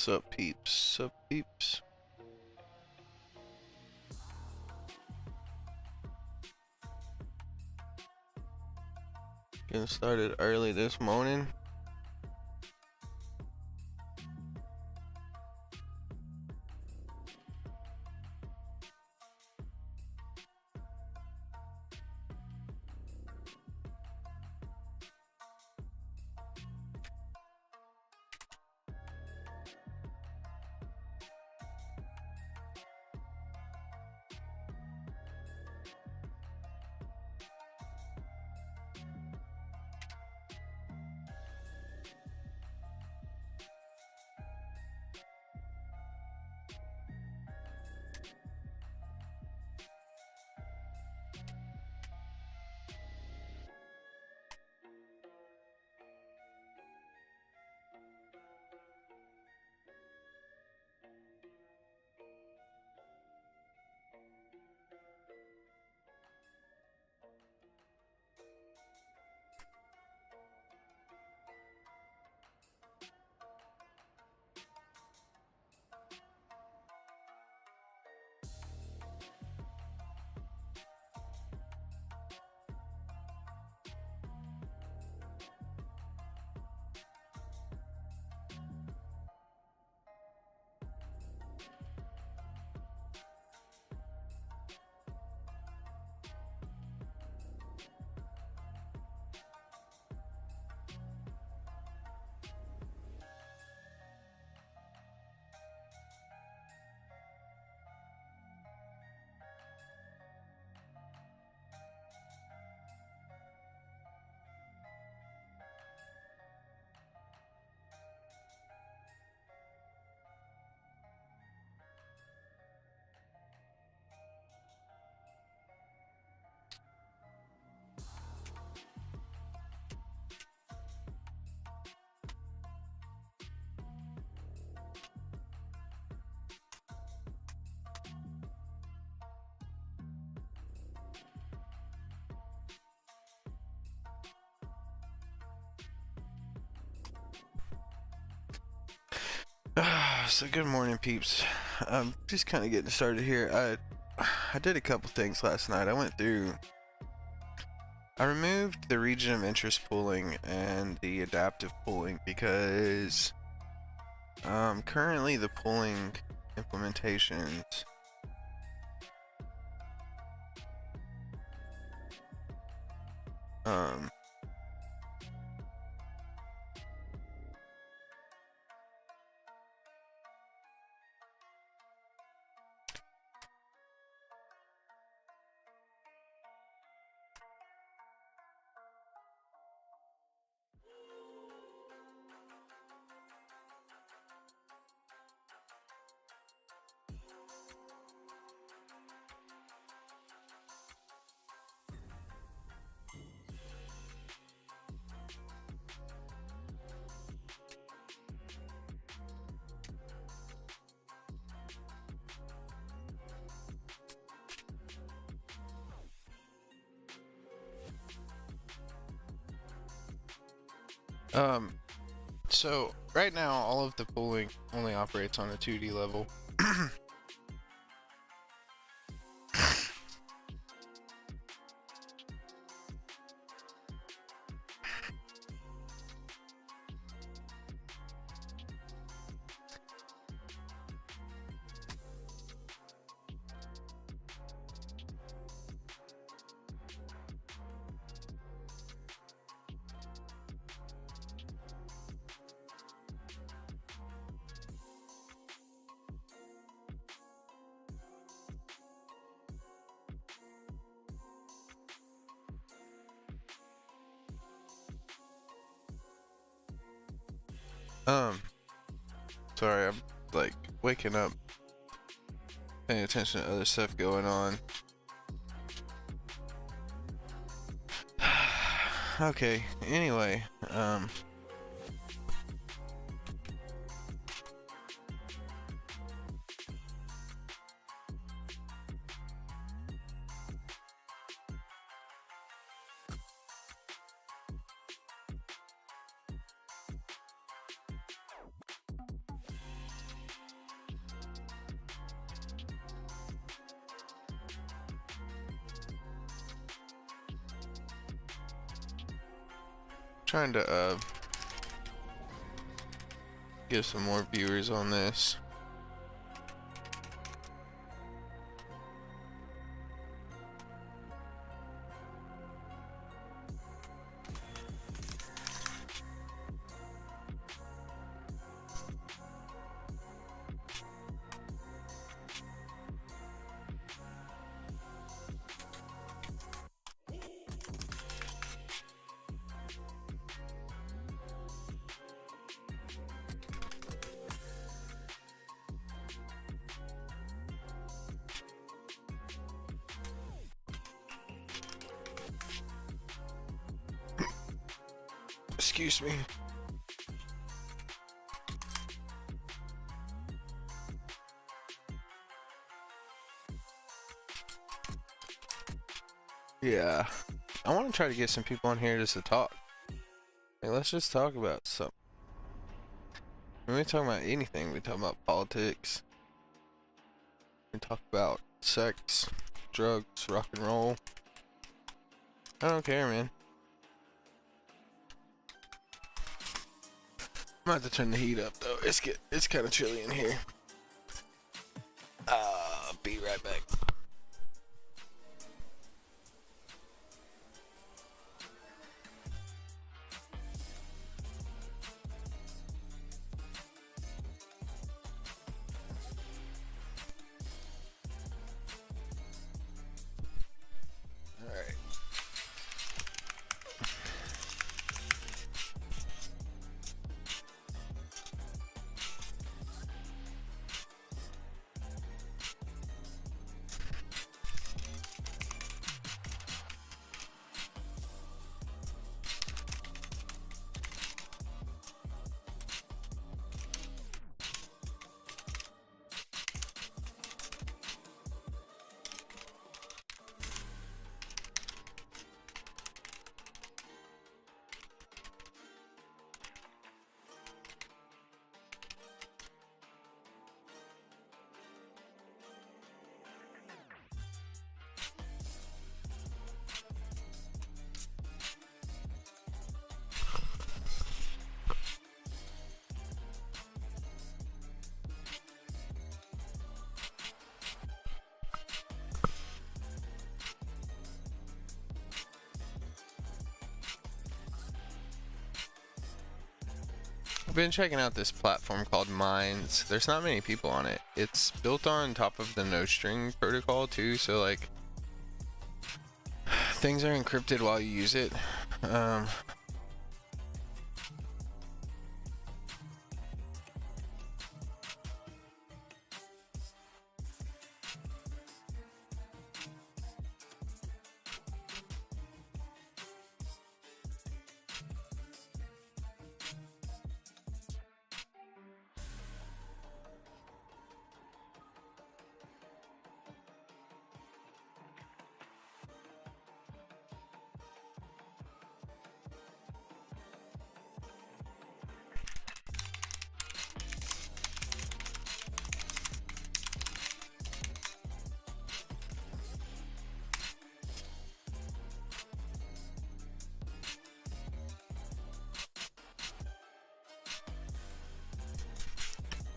Sup peeps, sup peeps. Getting started early this morning. So good morning, peeps. I'm just kind of getting started here. I did a couple things last night. I removed the region of interest pooling and the adaptive pooling because currently the pooling implementations um so right now all of the pooling only operates on a 2D level. Sorry, I'm like waking up, paying attention to other stuff going on. Okay, anyway, trying to get some more viewers on this. Excuse me. Yeah, I want to try to get some people on here just to talk. Like, let's just talk about something. When we talk about anything, we talk about politics. We talk about sex, drugs, rock and roll. I don't care, man. I'm gonna have to turn the heat up though. It's kind of chilly in here. Be right back. Alright. I've been checking out this platform called Minds. There's not many people on it. It's built on top of the no string protocol too, so like things are encrypted while you use it.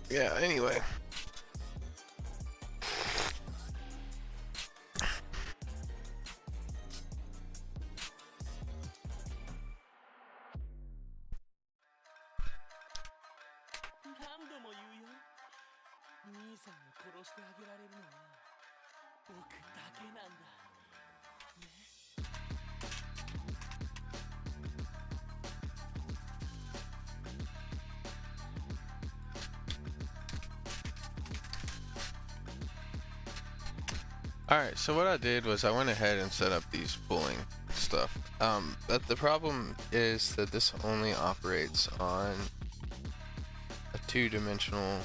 Yeah, anyway. Alright, so what I did was I went ahead and set up these pooling stuff. But the problem is that this only operates on a two-dimensional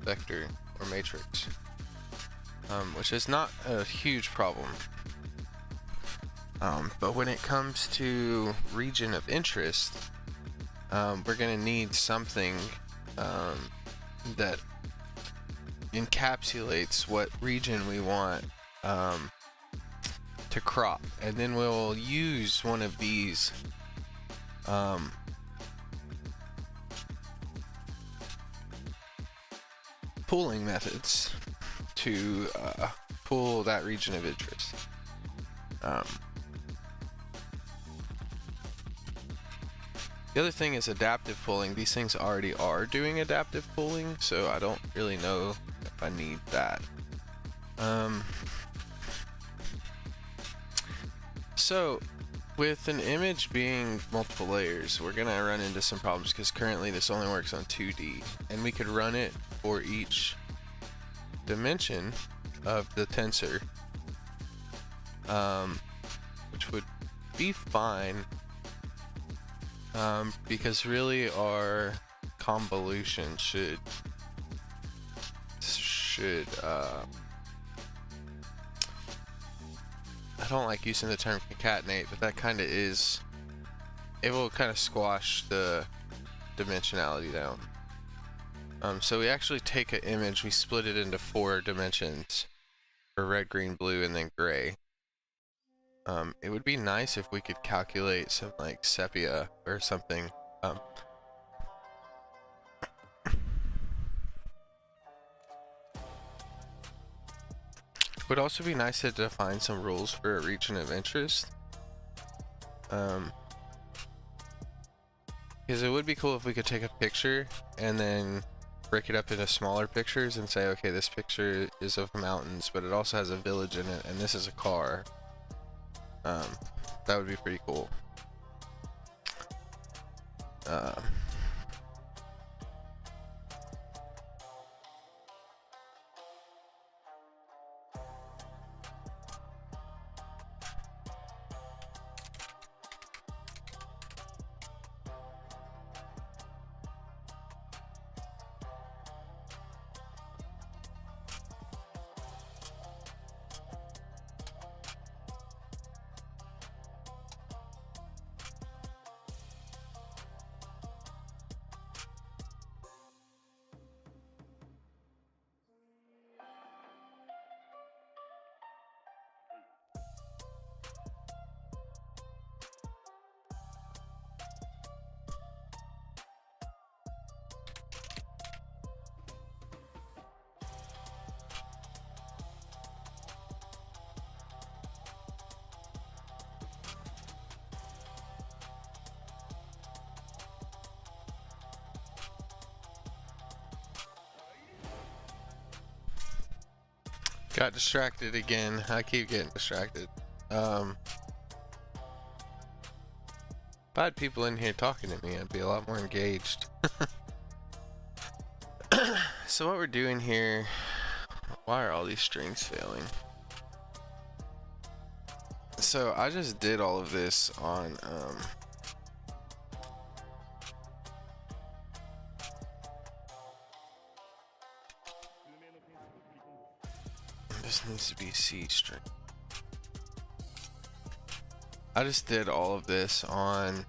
vector or matrix, which is not a huge problem. But when it comes to region of interest, we're going to need something that encapsulates what region we want to crop, and then we'll use one of these pooling methods to pool that region of interest. The other thing is adaptive pooling. These things already are doing adaptive pooling, so I don't really know if I need that. So with an image being multiple layers, we're gonna run into some problems because currently this only works on 2D, and we could run it for each dimension of the tensor, which would be fine, because really our convolution should I don't like using the term concatenate, but that kind of is, it will kind of squash the dimensionality down. So we actually take an image, we split it into 4 dimensions for red, green, blue, and then gray. It would be nice if we could calculate some like sepia or something. Would also be nice to define some rules for a region of interest. Because it would be cool if we could take a picture and then break it up into smaller pictures and say, okay, this picture is of mountains, but it also has a village in it, and this is a car. That would be pretty cool. Got distracted again. I keep getting distracted. If I had people in here talking to me, I'd be a lot more engaged. So what we're doing here, why are all these strings failing? So I just did all of this on this needs to be C string. I just did all of this on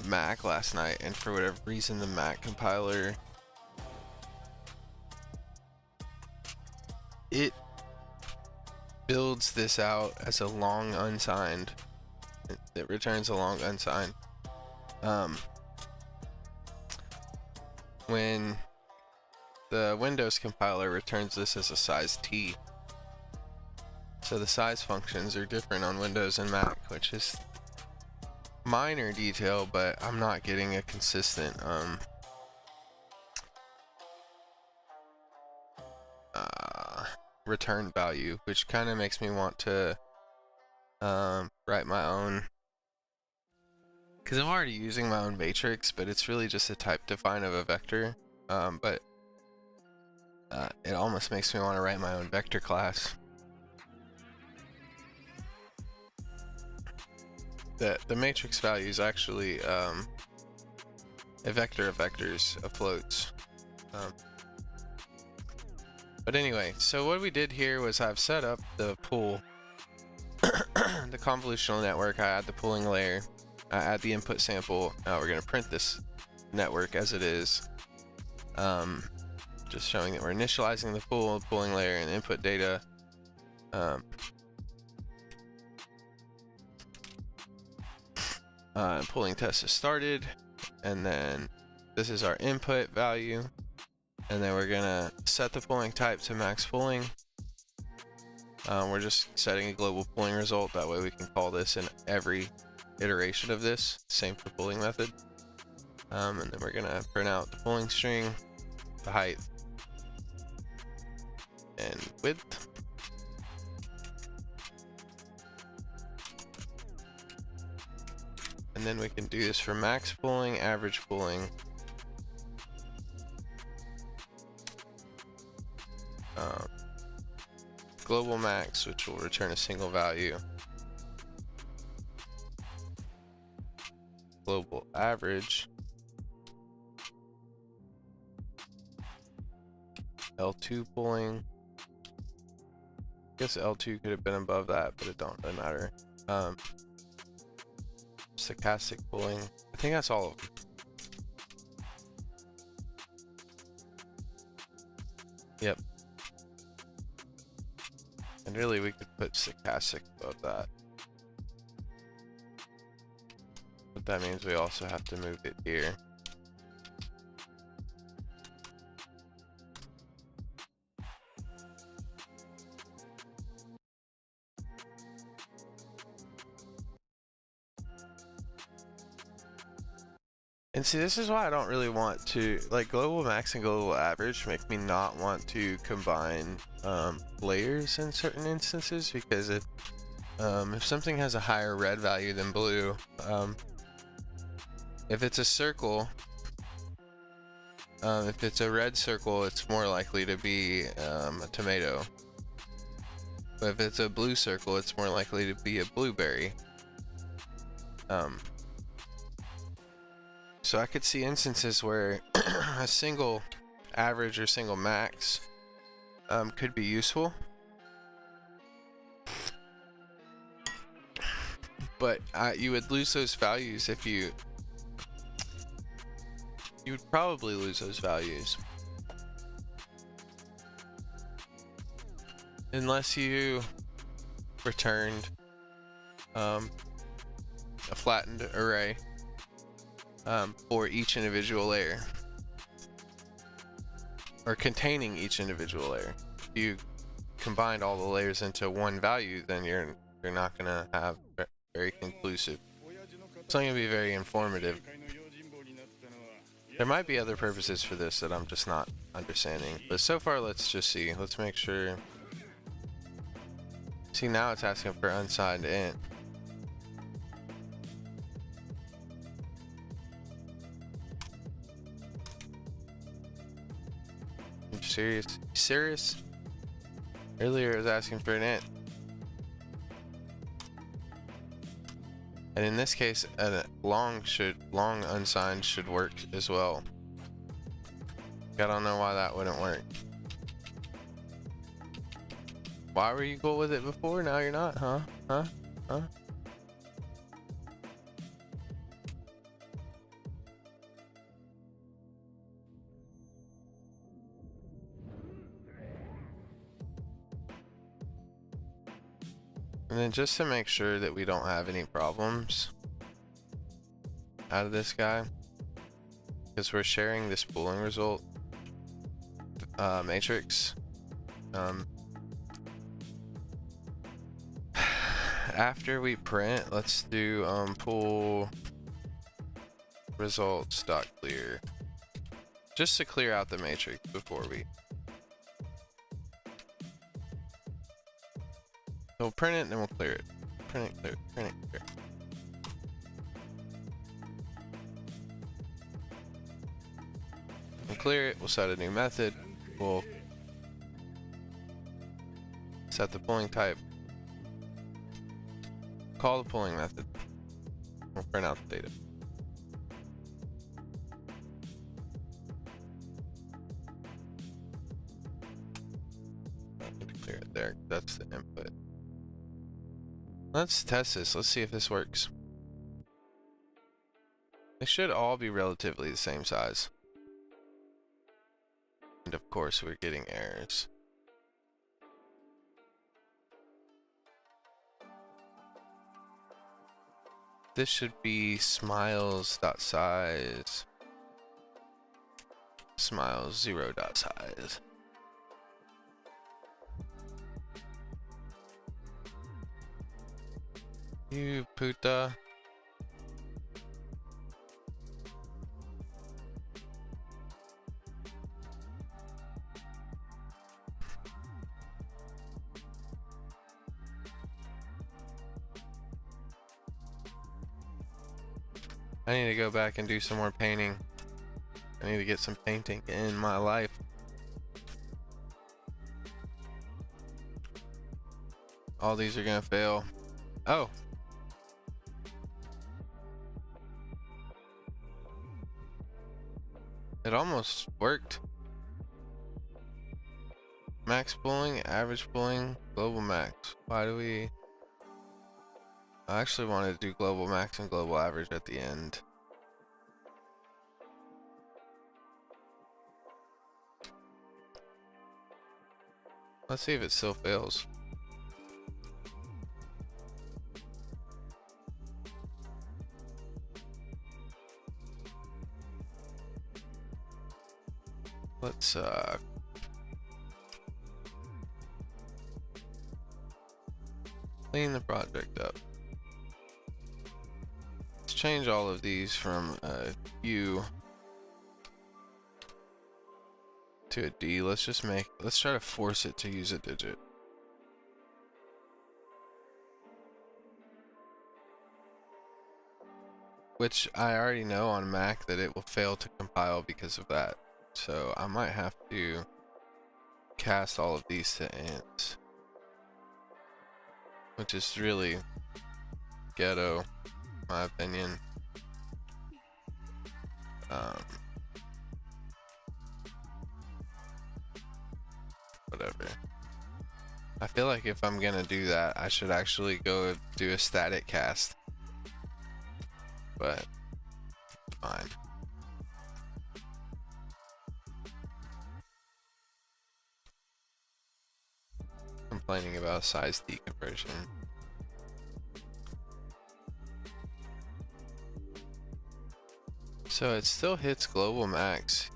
Mac last night, and for whatever reason the Mac compiler, it builds this out as a long unsigned. It returns a long unsigned. When the Windows compiler returns this as a size T. So the size functions are different on Windows and Mac, which is minor detail, but I'm not getting a consistent return value, which kind of makes me want to write my own, because I'm already using my own matrix, but it's really just a type define of a vector. But it almost makes me want to write my own vector class. The matrix value is actually a vector of vectors, of floats. But anyway, so what we did here was I've set up the pool, the convolutional network. I add the pooling layer, I add the input sample. Now we're going to print this network as it is. Just showing that we're initializing the pool, pooling layer, and input data. Pulling test is started, and then this is our input value, and then we're gonna set the pulling type to max pulling. We're just setting a global pulling result, that way we can call this in every iteration of this. Same for pulling method. And then we're gonna print out the pulling string, the height, and width. And then we can do this for max pulling, average pulling, global max, which will return a single value, global average, L2 pulling. I guess L2 could have been above that, but it don't really matter. Stochastic pulling. I think that's all of them. Yep. And really, we could put stochastic above that. But that means we also have to move it here. And see, this is why I don't really want to, like, global max and global average make me not want to combine layers in certain instances, because if something has a higher red value than blue, if it's a circle, if it's a red circle, it's more likely to be a tomato. But if it's a blue circle, it's more likely to be a blueberry. So I could see instances where a single average or single max could be useful. But you would lose those values if you would probably lose those values unless you returned a flattened array for each individual layer, or containing each individual layer. If you combined all the layers into one value, then you're not gonna have very conclusive. It's not gonna be very informative. There might be other purposes for this that I'm just not understanding, but so far let's just see. Let's make sure. See, now it's asking for unsigned int. Serious? Earlier it was asking for an int. And in this case, a long unsigned should work as well. I don't know why that wouldn't work. Why were you cool with it before? Now you're not, huh? Huh? And then just to make sure that we don't have any problems out of this guy, because we're sharing this pooling result matrix, after we print, let's do pool results dot clear, just to clear out the matrix before we. So we'll print it and then we'll clear it. Print it, clear it, print it, clear it. We'll clear it, we'll set a new method, we'll set the pulling type, call the pulling method, we'll print out the data. I need to clear it there, that's the input. Let's test this. Let's see if this works. They should all be relatively the same size. And of course, we're getting errors. this should be smiles.size, smiles 0.size. You puta. I need to go back and do some more painting. I need to get some painting in my life. All these are gonna fail. Oh. It almost worked. Max pooling, average pooling, global max. Why do we... I actually wanted to do global max and global average at the end. Let's see if it still fails. Let's clean the project up. Let's change all of these from a U to a D. Let's try to force it to use a digit. Which I already know on Mac that it will fail to compile because of that. So I might have to cast all of these to ints, which is really ghetto, in my opinion. Whatever. I feel like if I'm gonna do that, I should actually go do a static cast, but fine. Complaining about size deconversion. So it still hits global max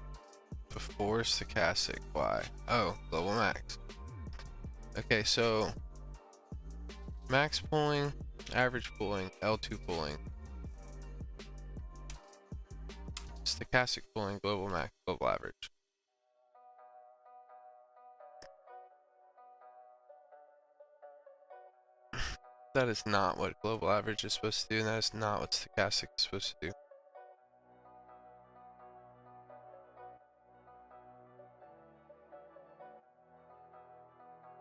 before stochastic. Why? Oh, global max. Okay, so max pooling, average pooling, L2 pooling, stochastic pooling, global max, global average. That is not what global average is supposed to do, and that is not what stochastic is supposed to do.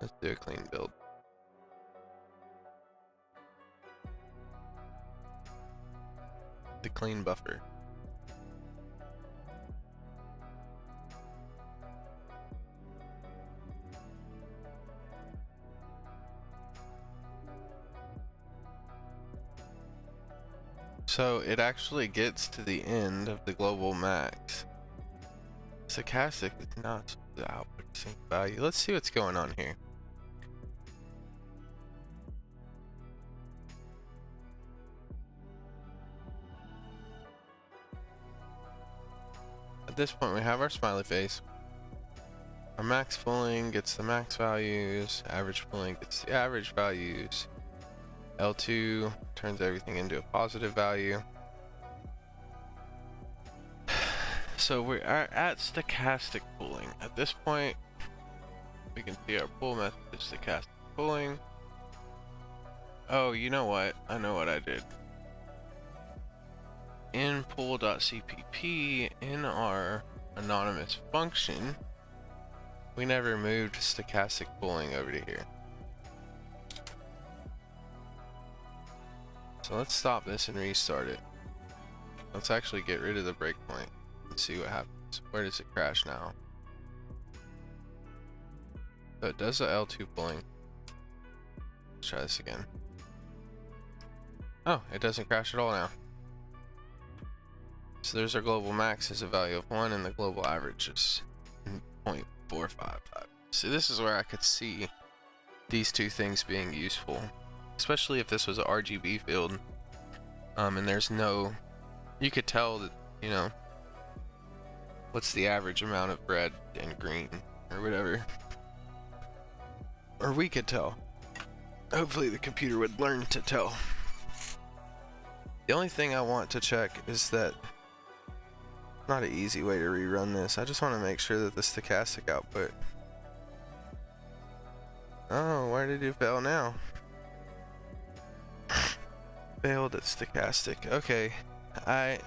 Let's do a clean build. The clean buffer. So it actually gets to the end of the global max. Stochastic is not the output sync value. Let's see what's going on here. At this point, we have our smiley face. Our max pooling gets the max values. Average pooling gets the average values. L2 turns everything into a positive value. So we are at stochastic pooling. At this point, we can see our pool method is stochastic pooling. Oh, you know what? I know what I did. In pool.cpp, in our anonymous function, we never moved stochastic pooling over to here. So let's stop this and restart it. Let's actually get rid of the breakpoint and see what happens. Where does it crash now? So it does the L2 pulling. Let's try this again. Oh, it doesn't crash at all now. So there's our global max as a value of 1 and the global average is 0.455. So this is where I could see these two things being useful, especially if this was an RGB field. And there's no, you could tell that, you know, what's the average amount of red and green or whatever, or we could tell. Hopefully the computer would learn to tell. The only thing I want to check is that, not an easy way to rerun this, I just want to make sure that the stochastic output, oh, why did it fail now? Failed at stochastic. Okay, I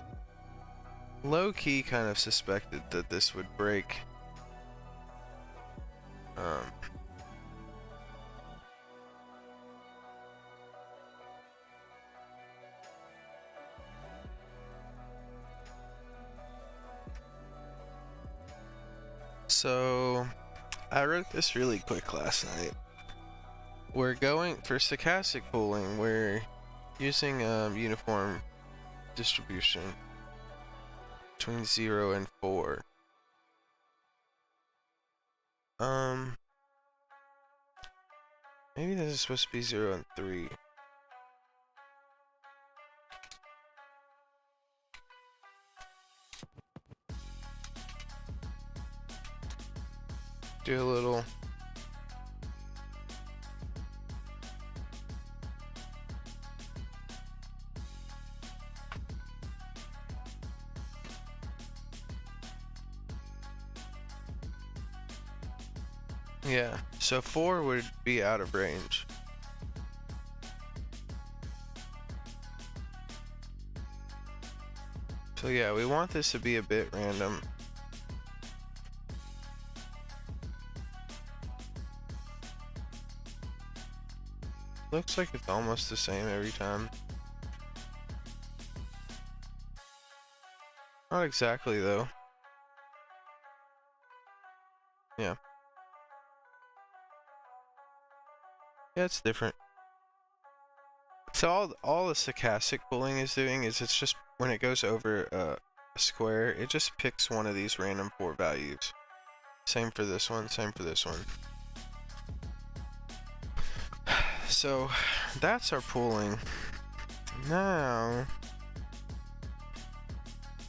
low-key kind of suspected that this would break. So I wrote this really quick last night. We're going for stochastic pooling, we're using uniform distribution between 0 and 4. Maybe this is supposed to be 0 and 3. Do a little yeah, so 4 would be out of range. So yeah, we want this to be a bit random. Looks like it's almost the same every time. Not exactly though. Yeah. Yeah, it's different. So all the stochastic pooling is doing is it's just when it goes over a square, it just picks one of these random 4 values. Same for this one, same for this one. So that's our pooling. Now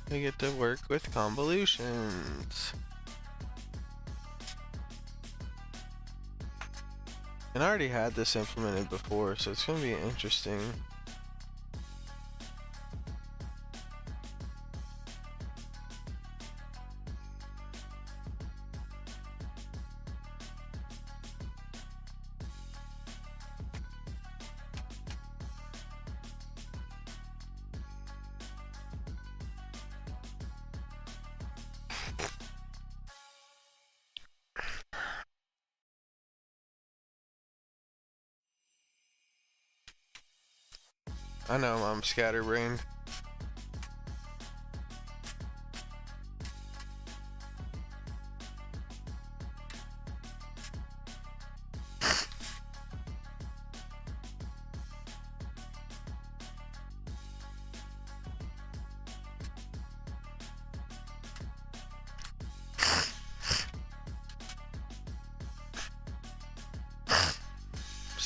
we get to work with convolutions. And I already had this implemented before, so it's going to be interesting. I know I'm scatterbrained.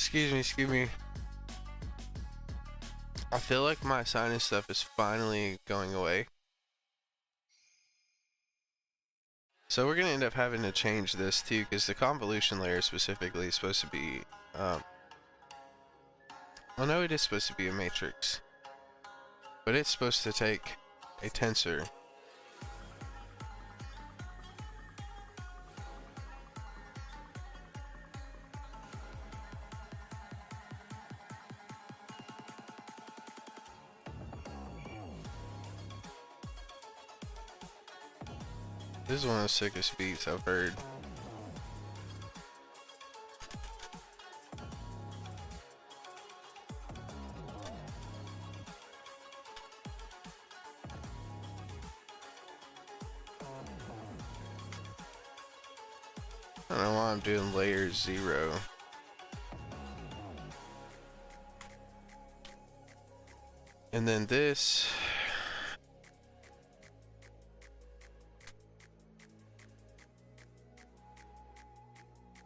Excuse me. I feel like my sinus stuff is finally going away. So we're gonna end up having to change this too, because the convolution layer specifically is supposed to be, well no, it is supposed to be a matrix, but it's supposed to take a tensor. This is one of the sickest beats I've heard. I don't know why I'm doing layer 0. And then this.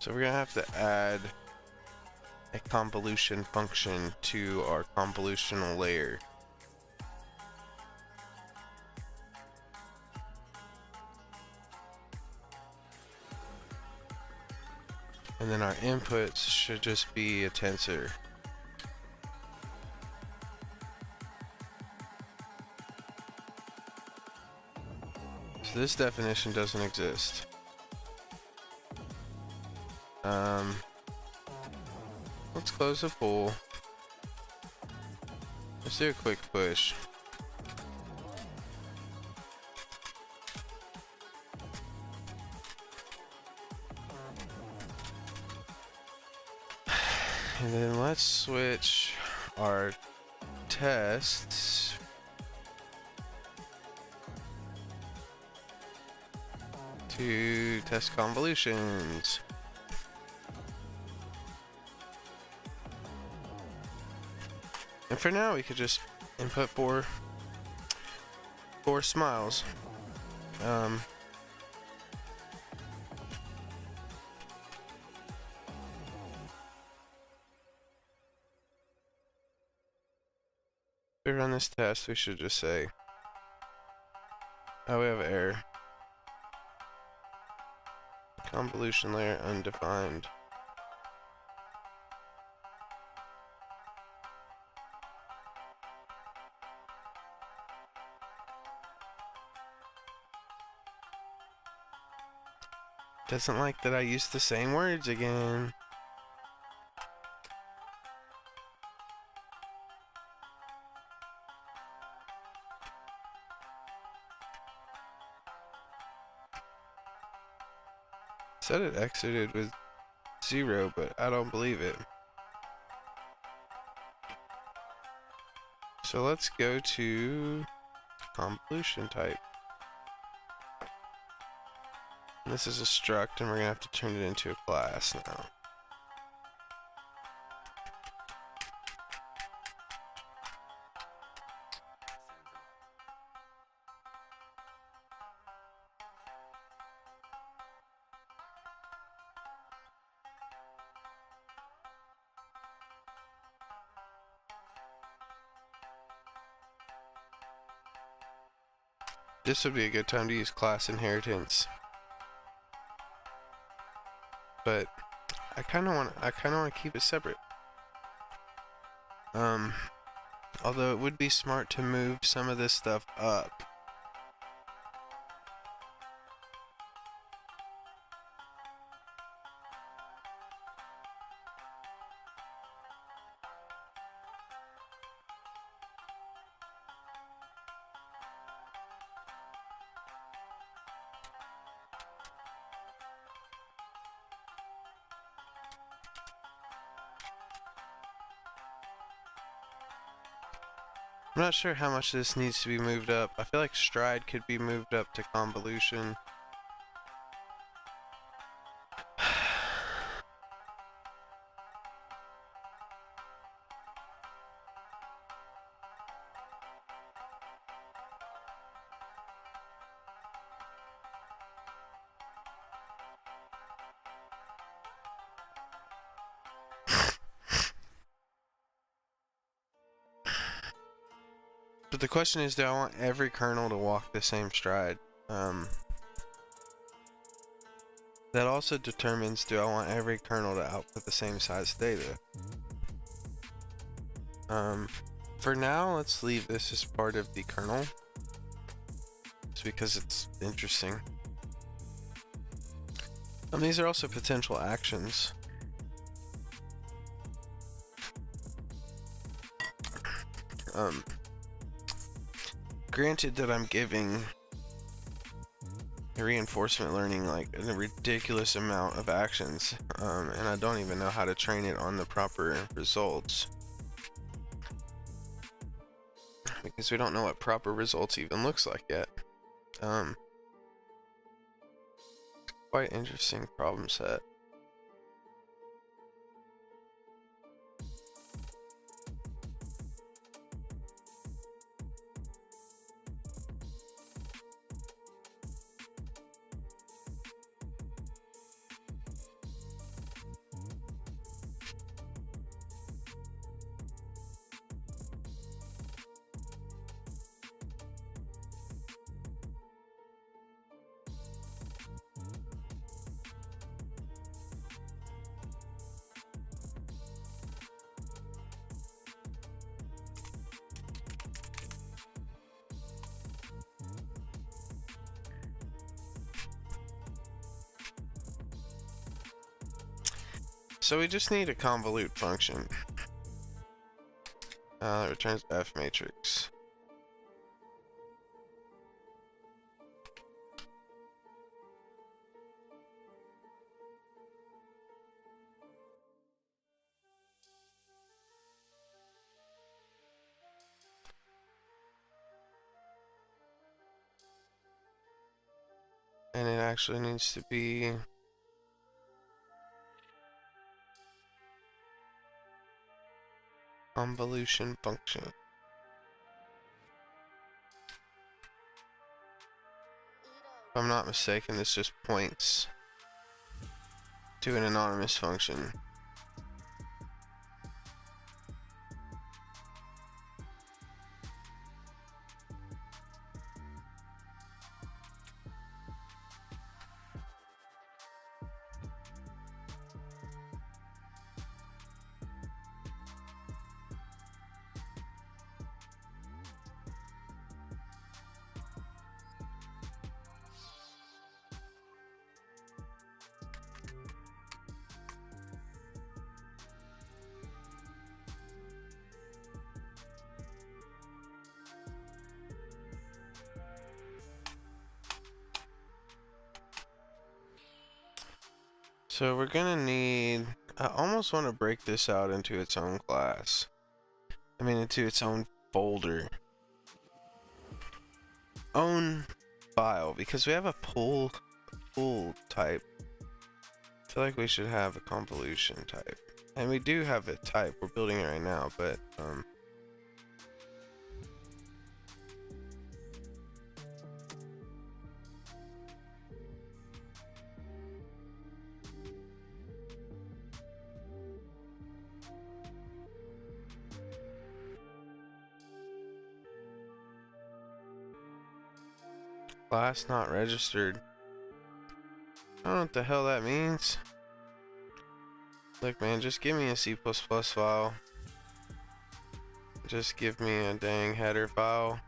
So we're gonna have to add a convolution function to our convolutional layer. And then our inputs should just be a tensor. So this definition doesn't exist. Let's close the pool. Let's do a quick push. And then let's switch our tests to test convolutions. And for now, we could just input four smiles. If we run this test, we should just say, oh, we have error. Convolution layer undefined. Doesn't like that I used the same words again. Said it exited with 0, but I don't believe it. So let's go to convolution type. This is a struct, and we're gonna have to turn it into a class now. This would be a good time to use class inheritance. But I kind of want to keep it separate. Although it would be smart to move some of this stuff up. I'm not sure how much this needs to be moved up. I feel like stride could be moved up to convolution. But the question is, do I want every kernel to walk the same stride? That also determines, do I want every kernel to output the same size data? For now, let's leave this as part of the kernel. Just because it's interesting. These are also potential actions. Granted that I'm giving reinforcement learning like a ridiculous amount of actions, and I don't even know how to train it on the proper results, because we don't know what proper results even looks like yet. Quite interesting problem set. So we just need a convolute function that returns F matrix. And it actually needs to be convolution function. If I'm not mistaken, this just points to an anonymous function. So we're gonna need, I almost want to break this out into its own class. I mean, into its own folder. Own file, because we have a pool type. I feel like we should have a convolution type. And we do have a type, we're building it right now, but class not registered. I don't know what the hell that means. Look, man, just give me a C++ file. Just give me a dang header file.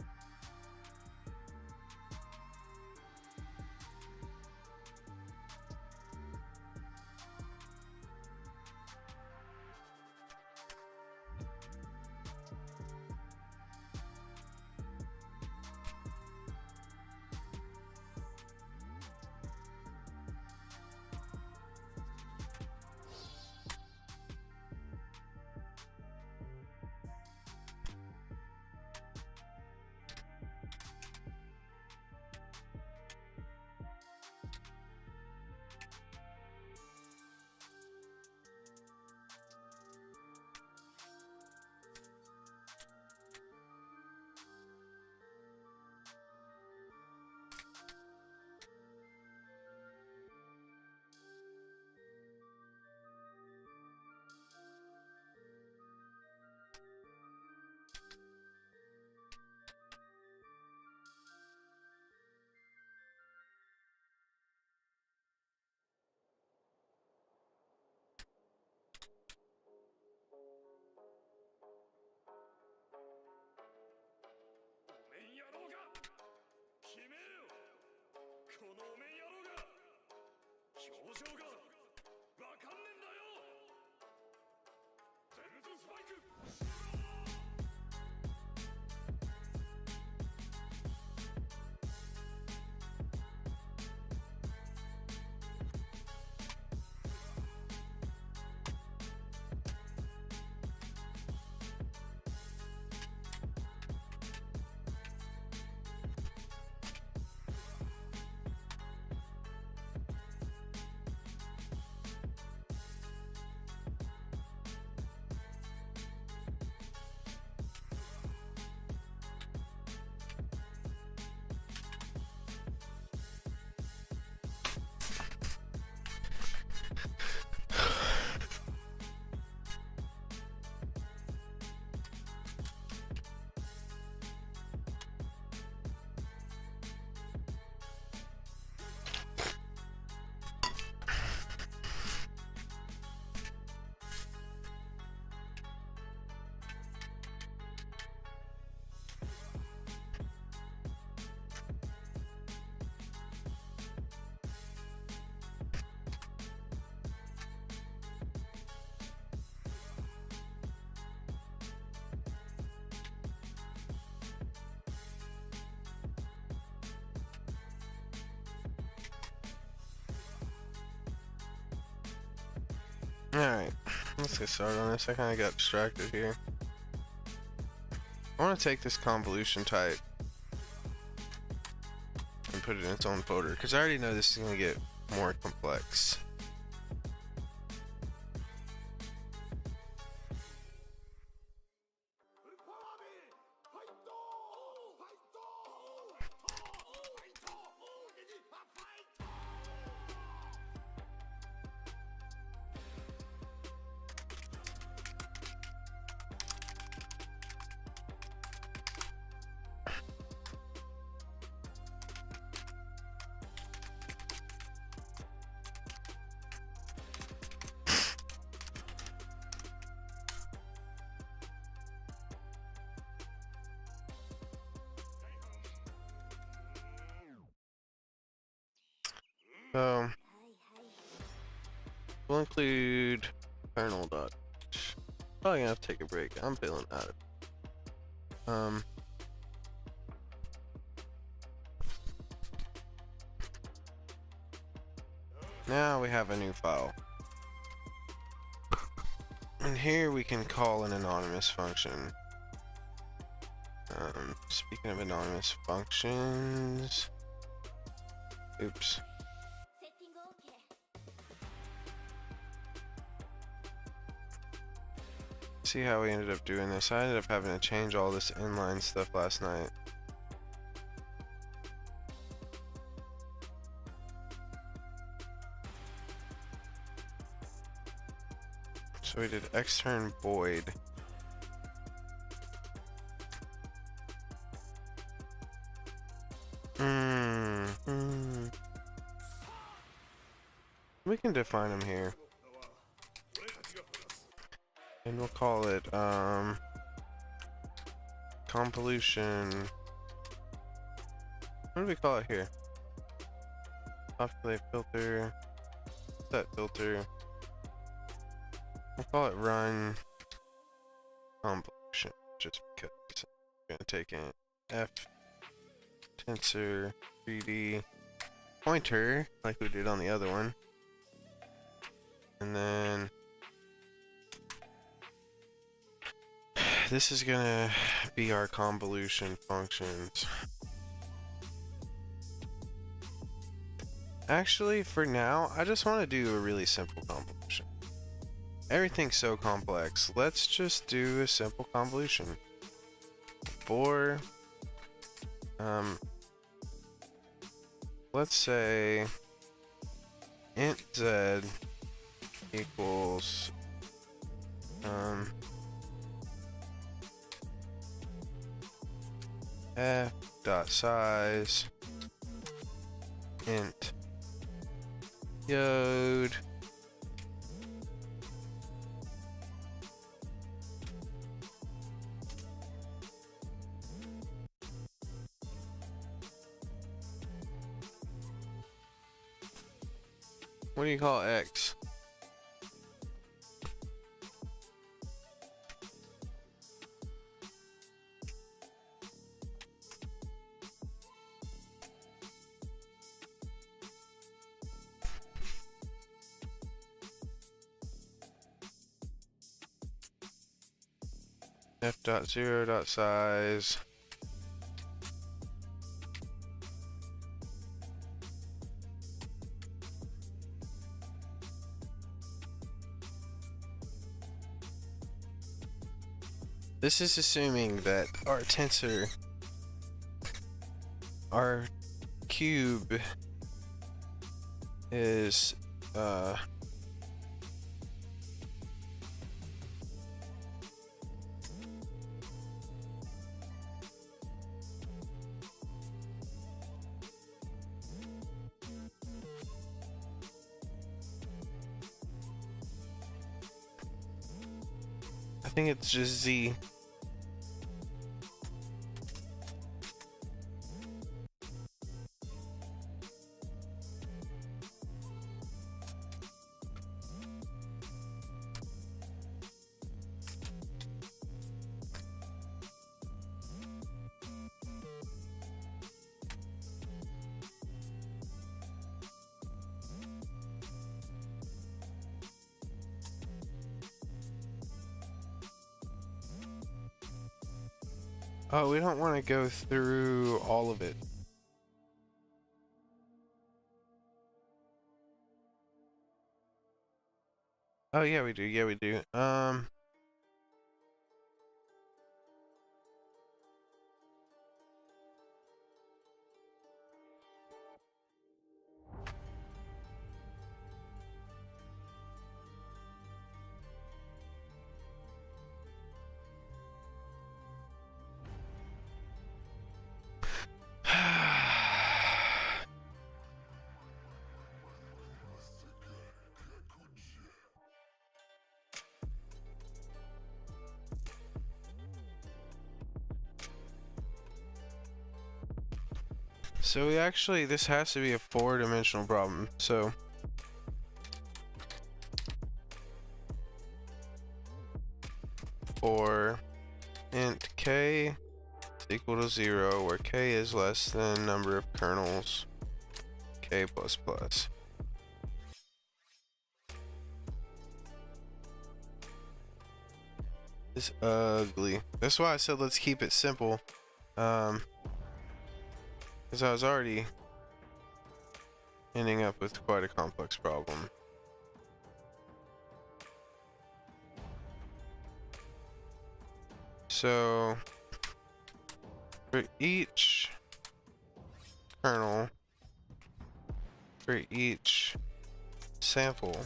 Alright, let's get started on this. I kind of got distracted here. I want to take this convolution type and put it in its own folder, because I already know this is going to get more complex. So we'll include kernel dot. Probably gonna have to take a break. I'm feeling out of it. Now we have a new file. And here we can call an anonymous function. Speaking of anonymous functions, oops. See how we ended up doing this. I ended up having to change all this inline stuff last night. So we did extern void. We can define them here. And we'll call it convolution. What do we call it here? Populate filter, set filter. We'll call it run convolution, just because we're gonna take in f tensor 3D pointer like we did on the other one, and then this is gonna be our convolution functions. Actually, for now, I just want to do a really simple convolution. Everything's so complex. Let's just do a simple convolution. For let's say int z equals f dot size int yod what do you call x? F dot zero dot size this is assuming that our tensor, our cube is I think it's just z. Oh, we don't want to go through all of it. Oh, yeah, we do. Yeah, we do. So we actually, this has to be a 4-dimensional problem. So for int k is equal to 0, where k is less than number of kernels, k plus plus. It's ugly. That's why I said let's keep it simple. Because I was already ending up with quite a complex problem. So for each kernel, for each sample,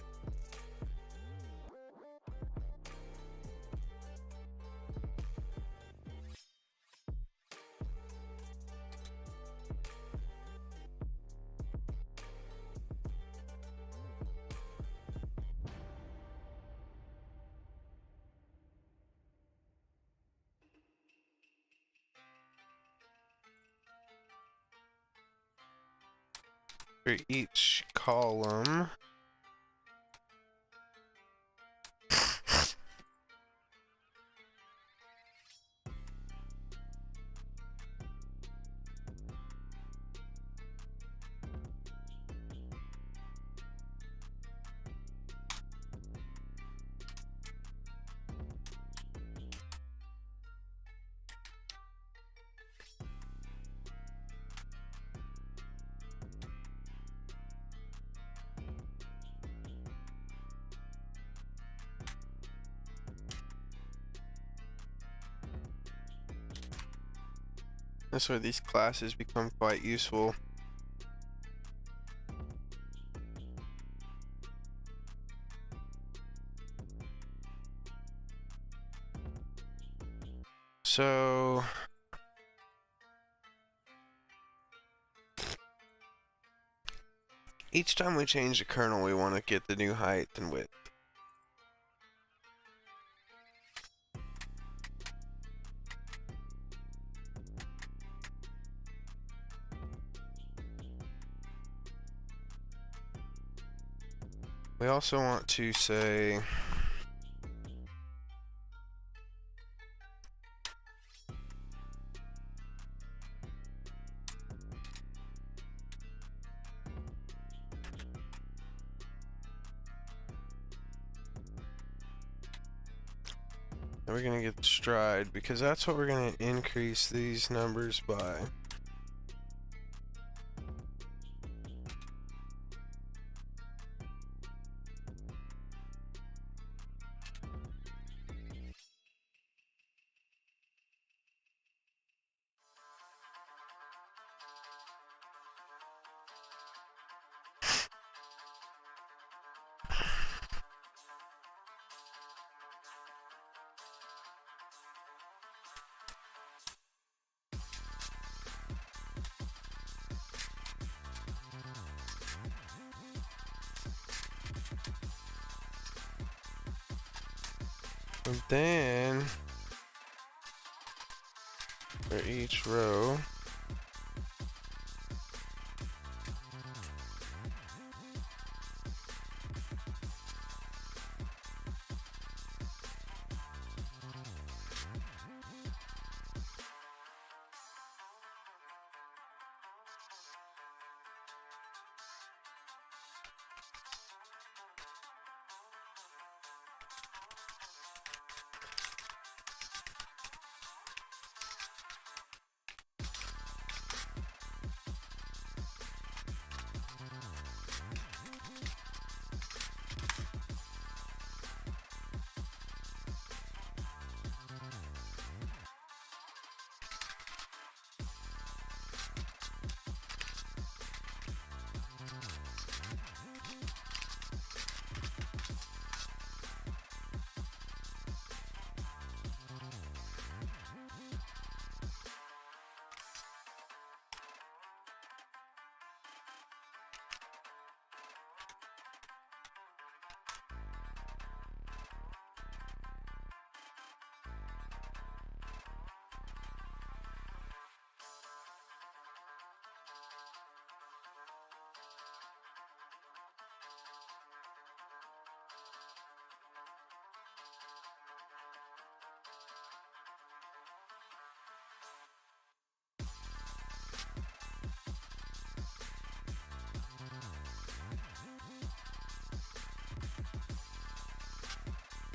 for each column, that's where these classes become quite useful. So each time we change the kernel, we want to get the new height and width. We also want to say that we're going to get stride, because that's what we're going to increase these numbers by. And then for each row,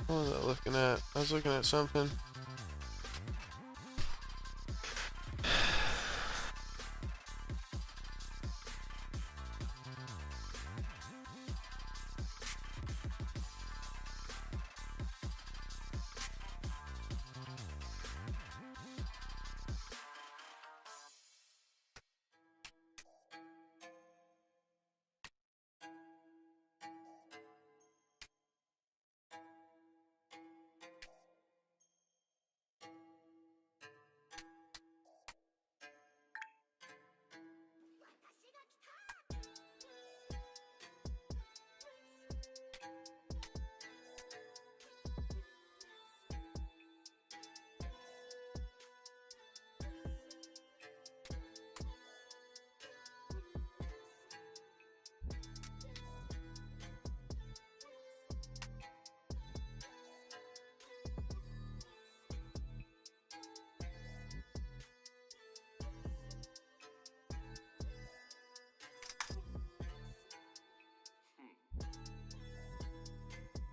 What was I looking at? I was looking at something.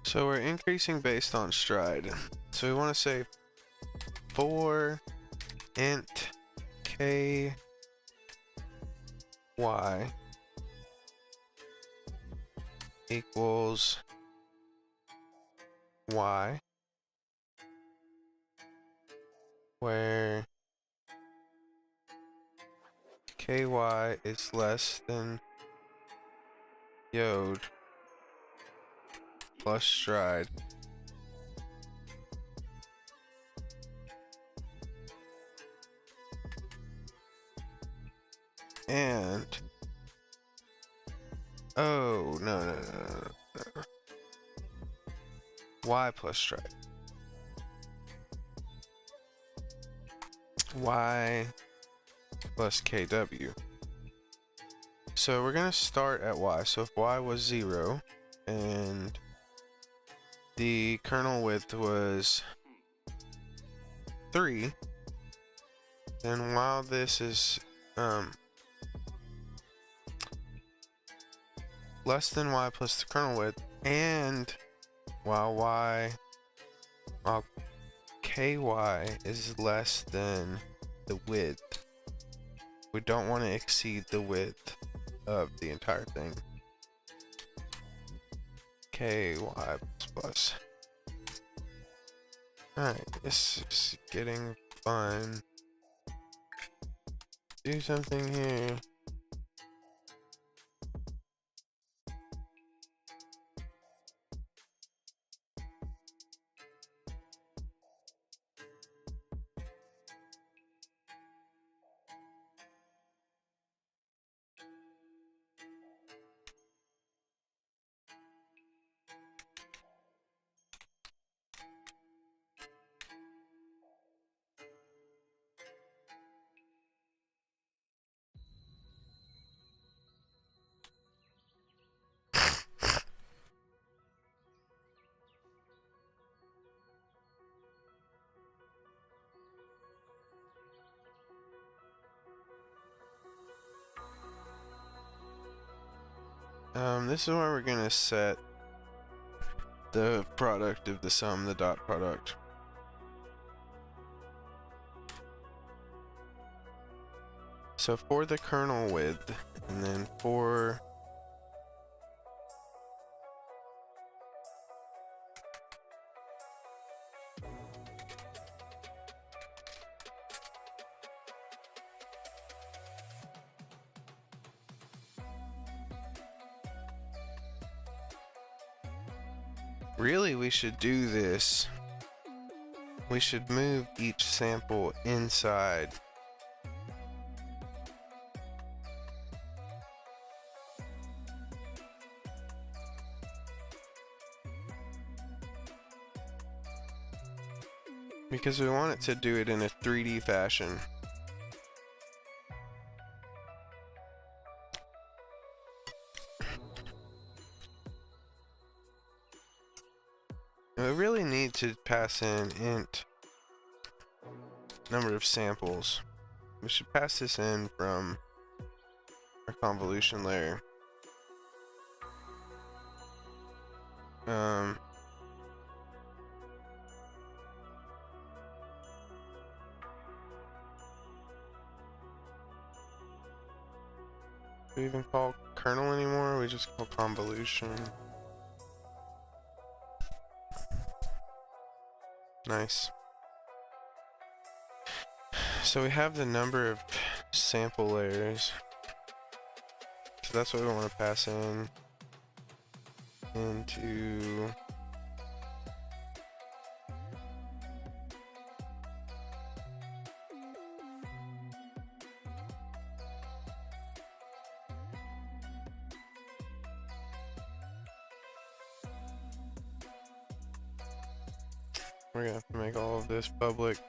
So we're increasing based on stride. So we want to say for int k y equals y, where ky is less than yod plus stride. And oh no. Y plus stride. Y plus kw. So we're gonna start at y. So if y was 0 and the kernel width was 3, then while this is less than y plus the kernel width, and while ky is less than the width, we don't want to exceed the width of the entire thing. Ky plus. Alright, this is getting fun. Do something here. This is where we're gonna set the product of the sum, the dot product. So for the kernel width, and then for really, we should do this. We should move each sample inside. Because we want it to do it in a 3D fashion. We really need to pass in int number of samples. We should pass this in from our convolution layer. Do we even call kernel anymore? We just call convolution. Nice. So we have the number of sample layers. So that's what we want to pass in into we're gonna have to make all of this public.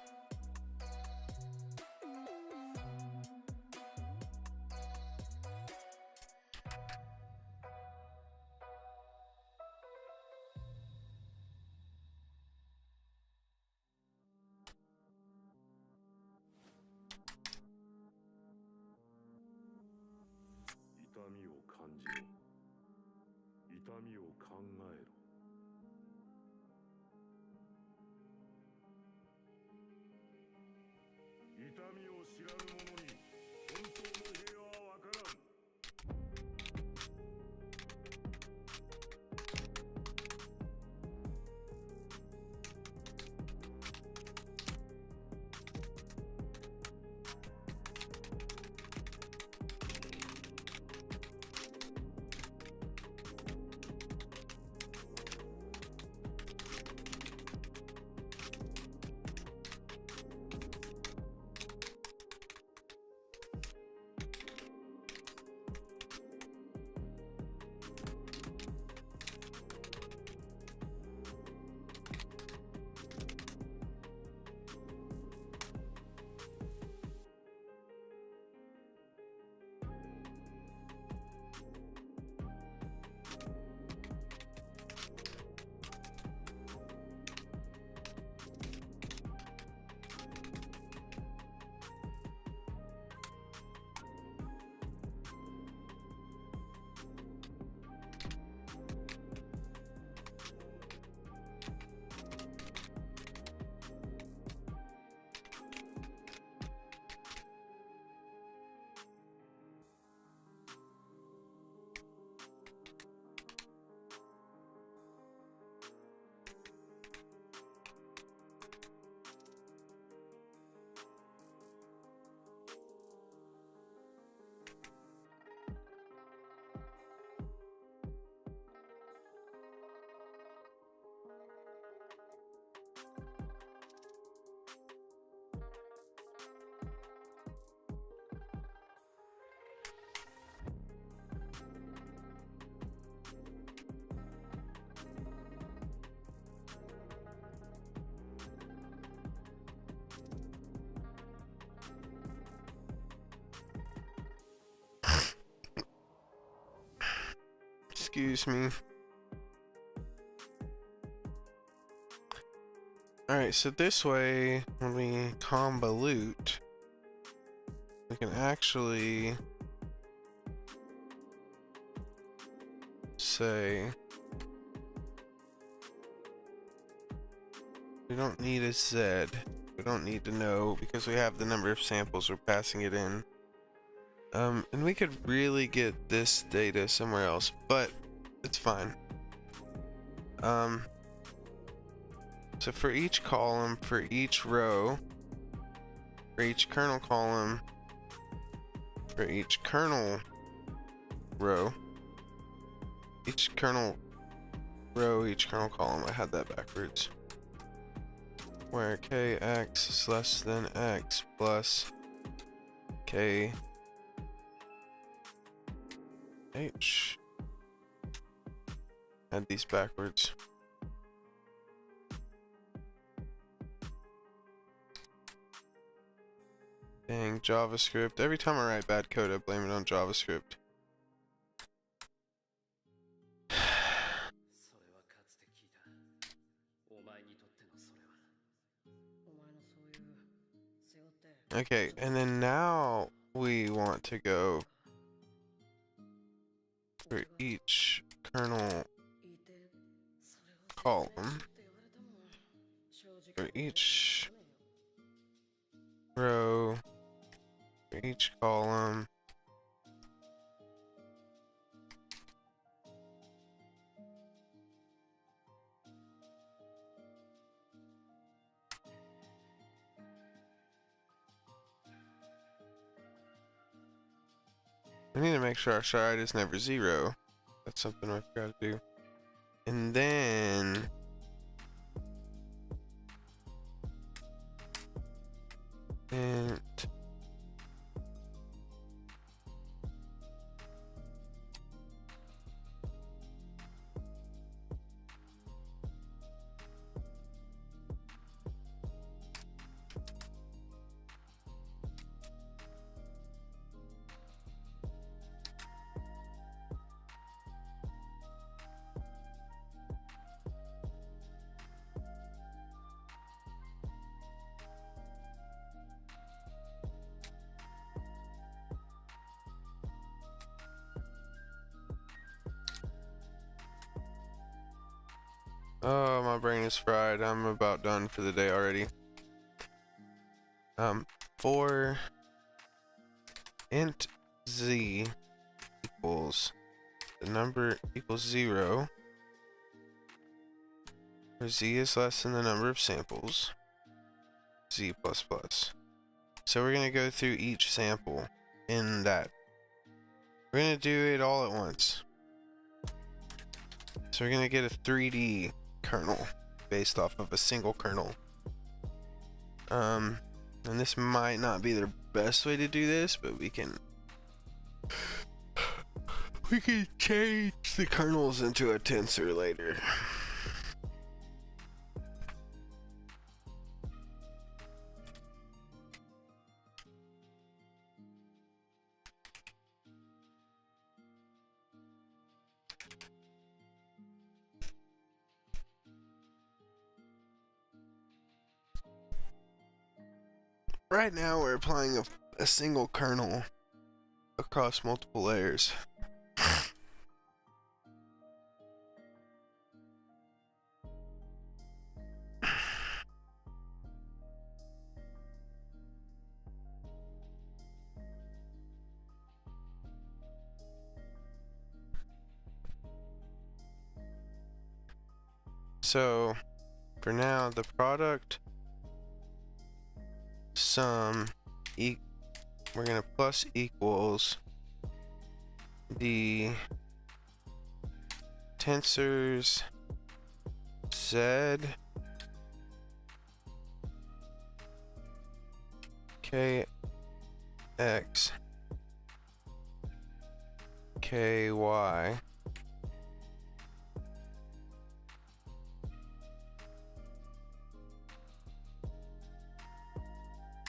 Excuse me. Alright, so this way, when we convolute, we can actually say we don't need a Z. We don't need to know because we have the number of samples we're passing it in. And we could really get this data somewhere else, but it's fine. So for each column, for each row, for each kernel column, for each kernel row, each kernel row, each kernel column, I had that backwards, where kx is less than x plus k h. Had these backwards. Dang, JavaScript. Every time I write bad code, I blame it on JavaScript. Okay, and then now we want to go for each kernel column, for each row, for each column, We need to make sure our stride is never 0. That's something I forgot to do. And then int oh, my brain is fried. I'm about done for the day already. For int z equals the number equals 0, where z is less than the number of samples, z plus plus. So we're gonna go through each sample in that. We're gonna do it all at once. So we're gonna get a 3D kernel based off of a single kernel. And this might not be the best way to do this, but we can change the kernels into a tensor later. Right now we're applying a single kernel across multiple layers. So for now, the product sum we're gonna plus equals the tensors z kx ky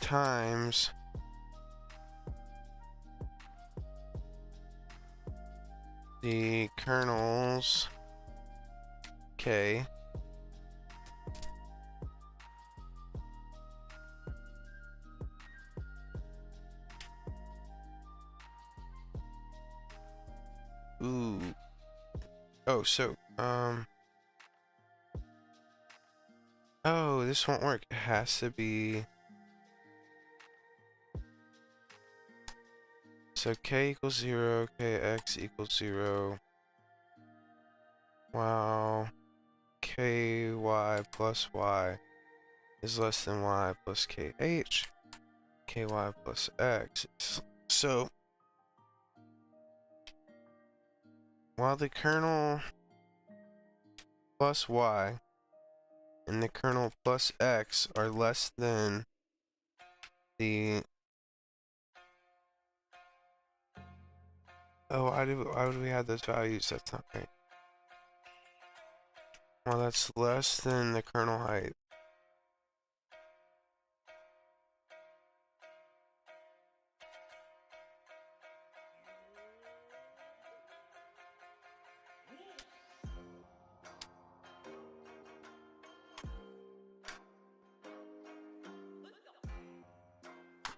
times the kernels k ooh oh so oh, this won't work. It has to be so k equals 0, kx equals 0. Wow. Ky plus y is less than y plus kh. Ky plus x. So while the kernel plus y and the kernel plus x are less than the why would we have those values? That's not right. Well, that's less than the kernel height.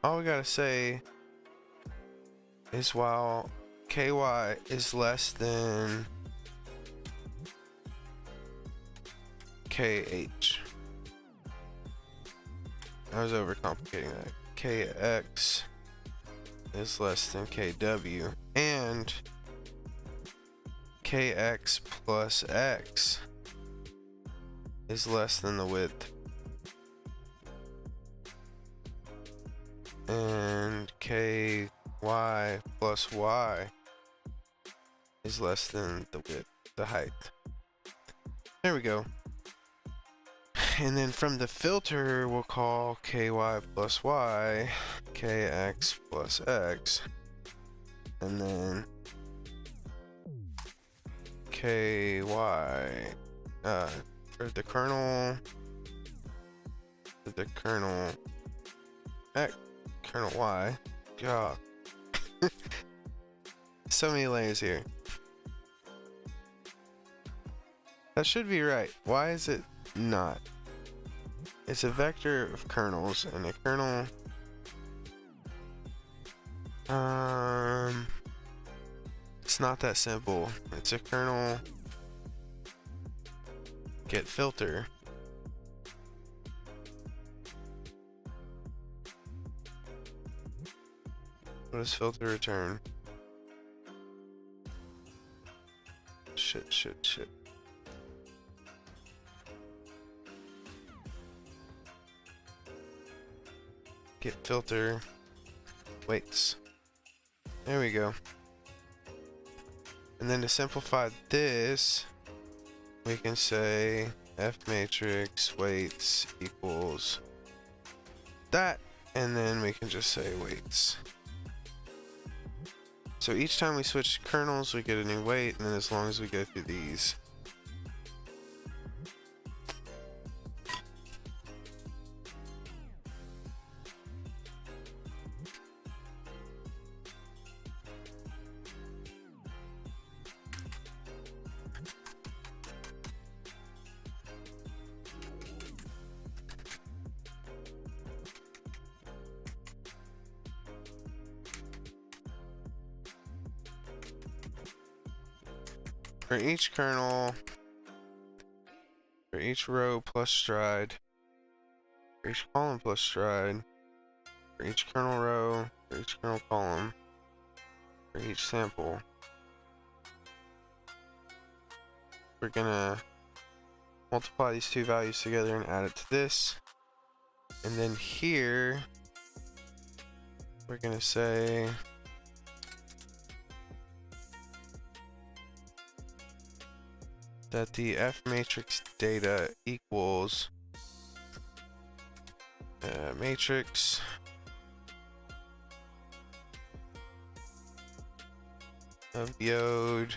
All we gotta say is while ky is less than kh. I was overcomplicating that. Kx is less than kw, and kx plus x is less than the width, and ky y plus y is less than the width, the height. There we go. And then from the filter, we'll call ky plus y, kx plus x, and then ky, for the kernel x, kernel y, God. So many layers here. That should be right. Why is it not? It's a vector of kernels, and a kernel, it's not that simple. It's a kernel get filter. What does filter return? Shit. Get filter weights. There we go. And then to simplify this, we can say f matrix weights equals that, and then we can just say weights. So each time we switch kernels, we get a new weight, and then as long as we go through these. For each kernel, for each row plus stride, for each column plus stride, for each kernel row, for each kernel column, for each sample, we're gonna multiply these two values together and add it to this. And then here, we're gonna say that the F matrix data equals matrix of yod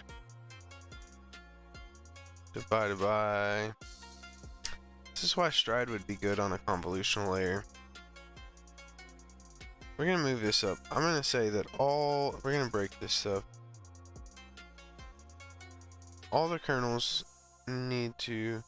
divided by, this is why stride would be good on a convolutional layer. We're gonna move this up. I'm gonna say that we're gonna break this stuff. All the kernels need to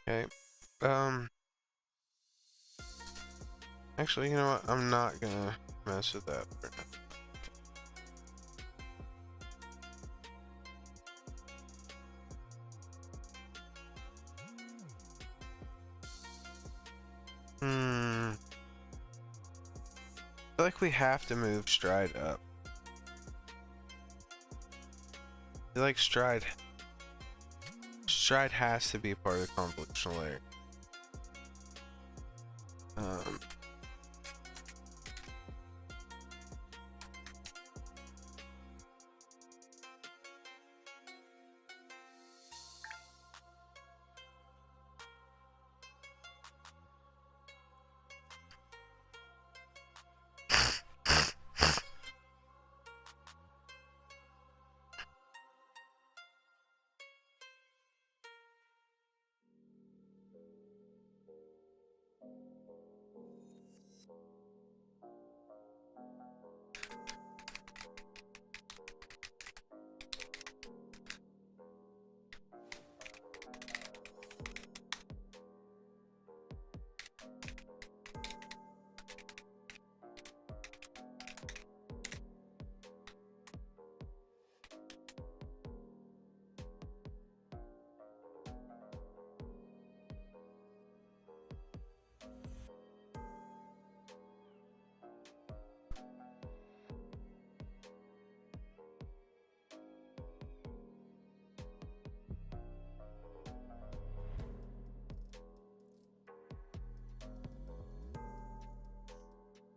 okay. Actually, you know what? I'm not gonna mess with that for now. I feel like we have to move stride up. I feel like stride has to be part of the convolutional layer.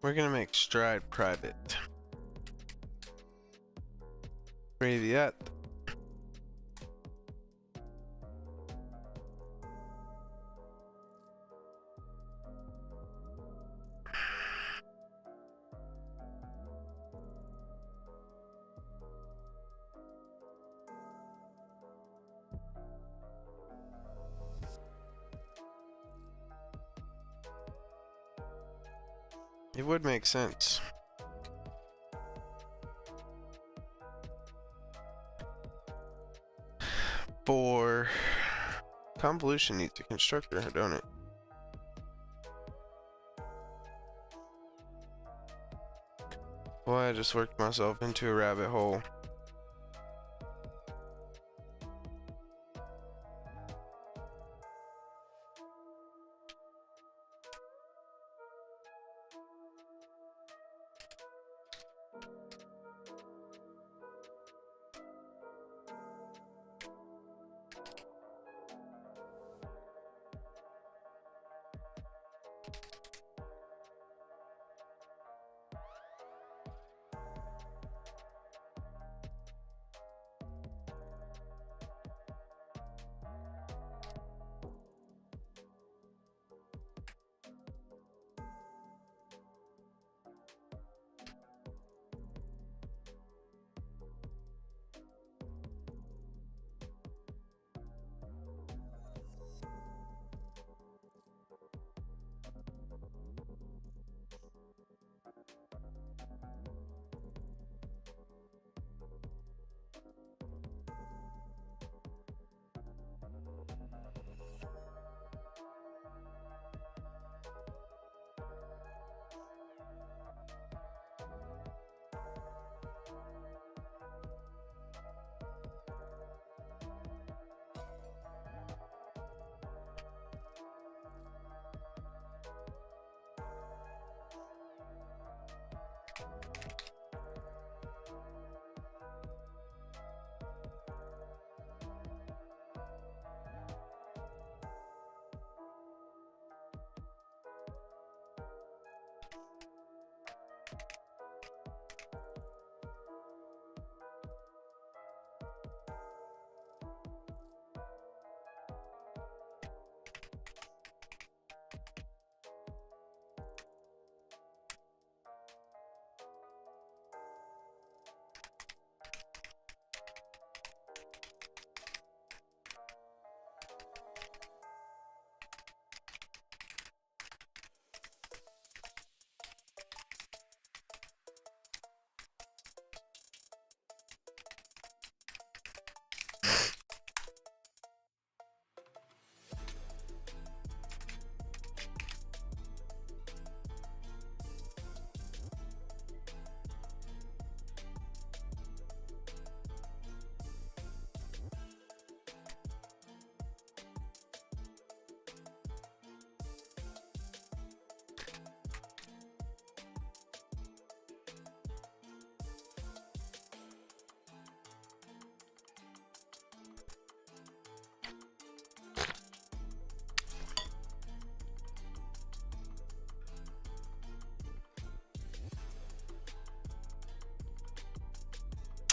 We're gonna make stride private. Привет. It would make sense. For convolution needs a constructor, don't it? Boy, I just worked myself into a rabbit hole.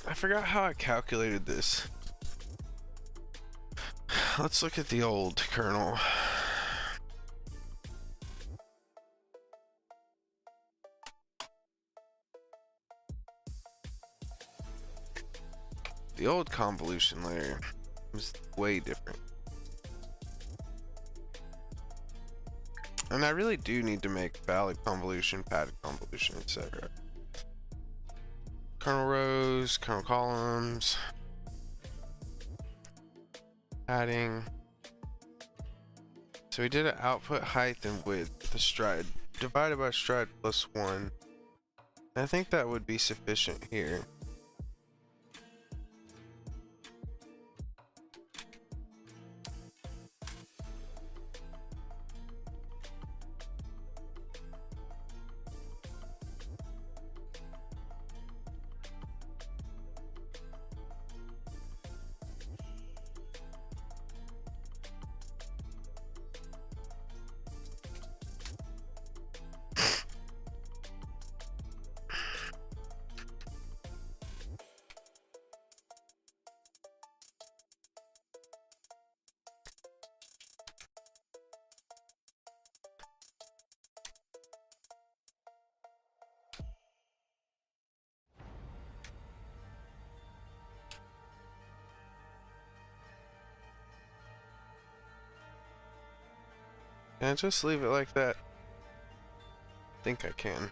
I forgot how I calculated this. Let's look at the old kernel. The old convolution layer was way different. And I really do need to make valid convolution, padded convolution, etc. Kernel rows, kernel columns, padding. So we did an output height and width, the stride, divided by stride plus 1. And I think that would be sufficient here. Can I just leave it like that? I think I can.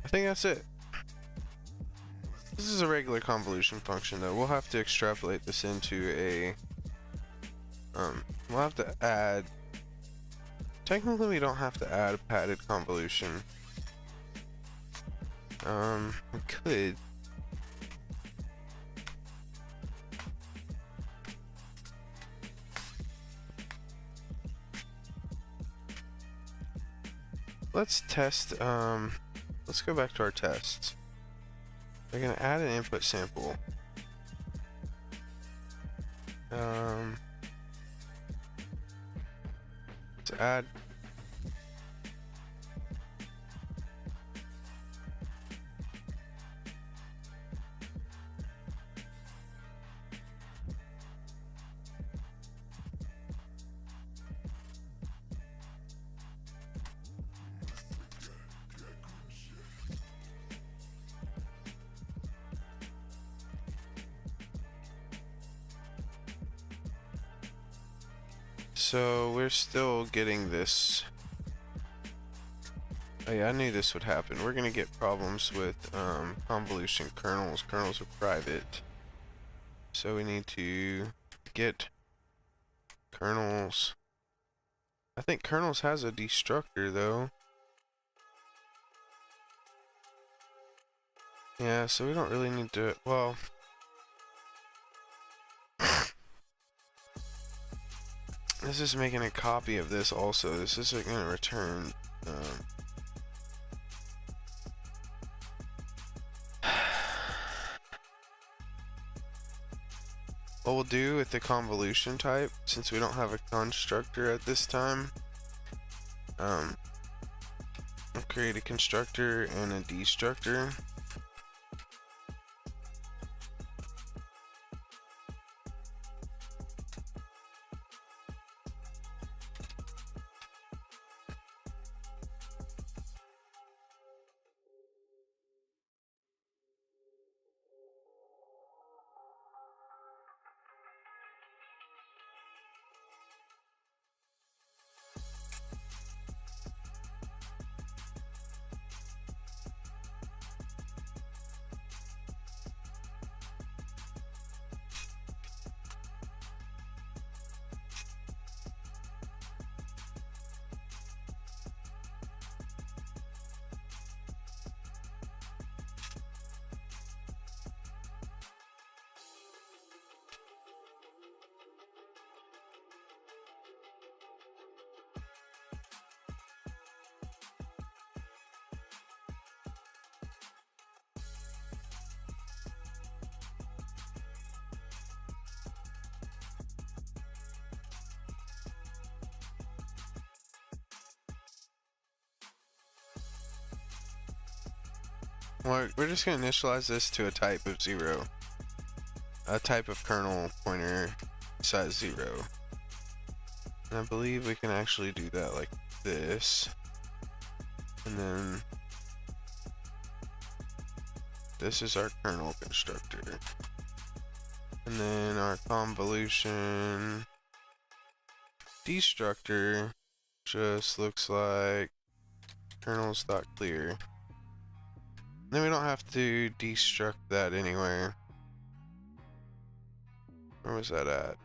I think that's it. This is a regular convolution function though. We'll have to extrapolate this into a we'll have to add, technically we don't have to add a padded convolution. We could. Let's test, let's go back to our tests. We're gonna add an input sample. Let's add. So we're still getting this. Oh yeah, I knew this would happen. We're gonna get problems with convolution kernels. Kernels are private. So we need to get kernels. I think kernels has a destructor though. Yeah, so we don't really need to, well, this is making a copy of this also. This isn't going to return. What we'll do with the convolution type, since we don't have a constructor at this time, we'll create a constructor and a destructor. We're just going to initialize this to a type of 0. A type of kernel pointer size 0. And I believe we can actually do that like this. And then this is our kernel constructor. And then our convolution destructor just looks like kernels.clear. Then we don't have to destruct that anywhere. Where was that at?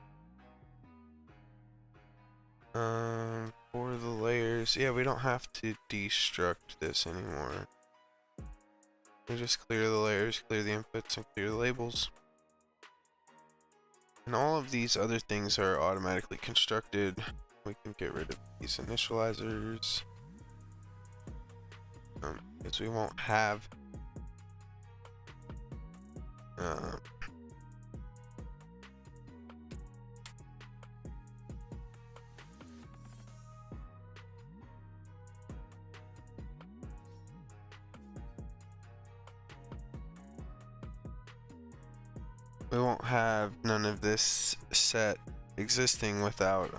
For the layers, yeah, we don't have to destruct this anymore. We just clear the layers, clear the inputs, and clear the labels. And all of these other things are automatically constructed. We can get rid of these initializers. because we won't have uh, we won't have none of this set existing without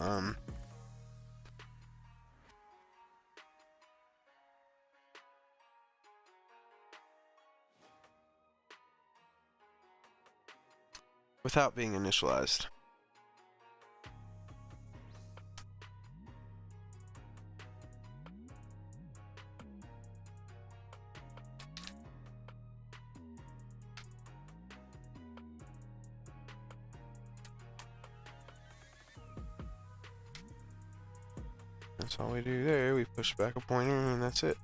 without being initialized. That's all we do there. We push back a pointer and that's it.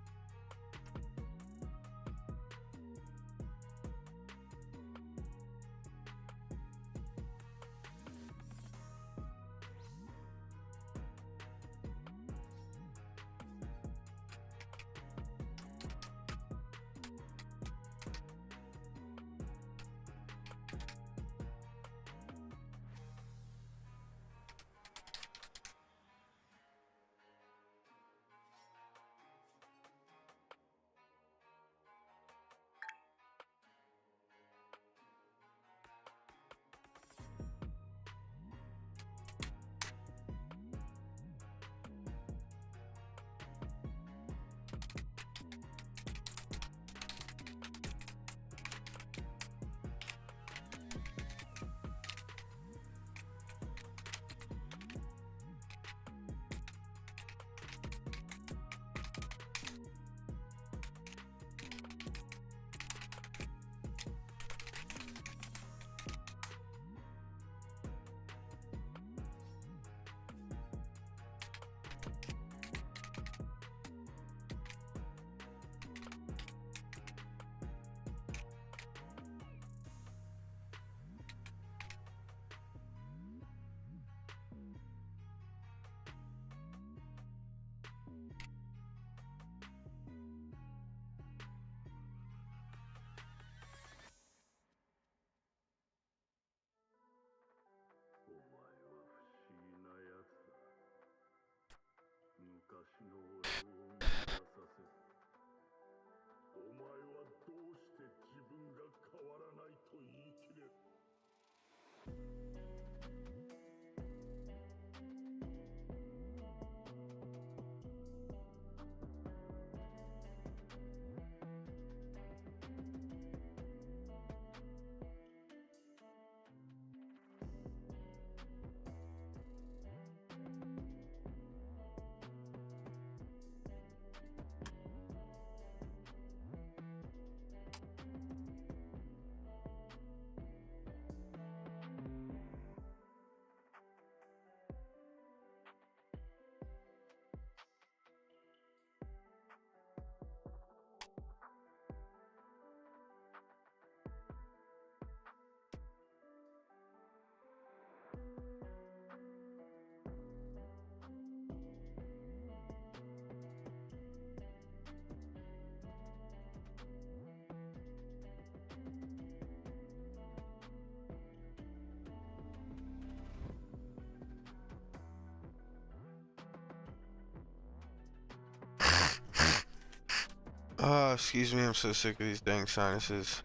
Oh, excuse me, I'm so sick of these dang sinuses.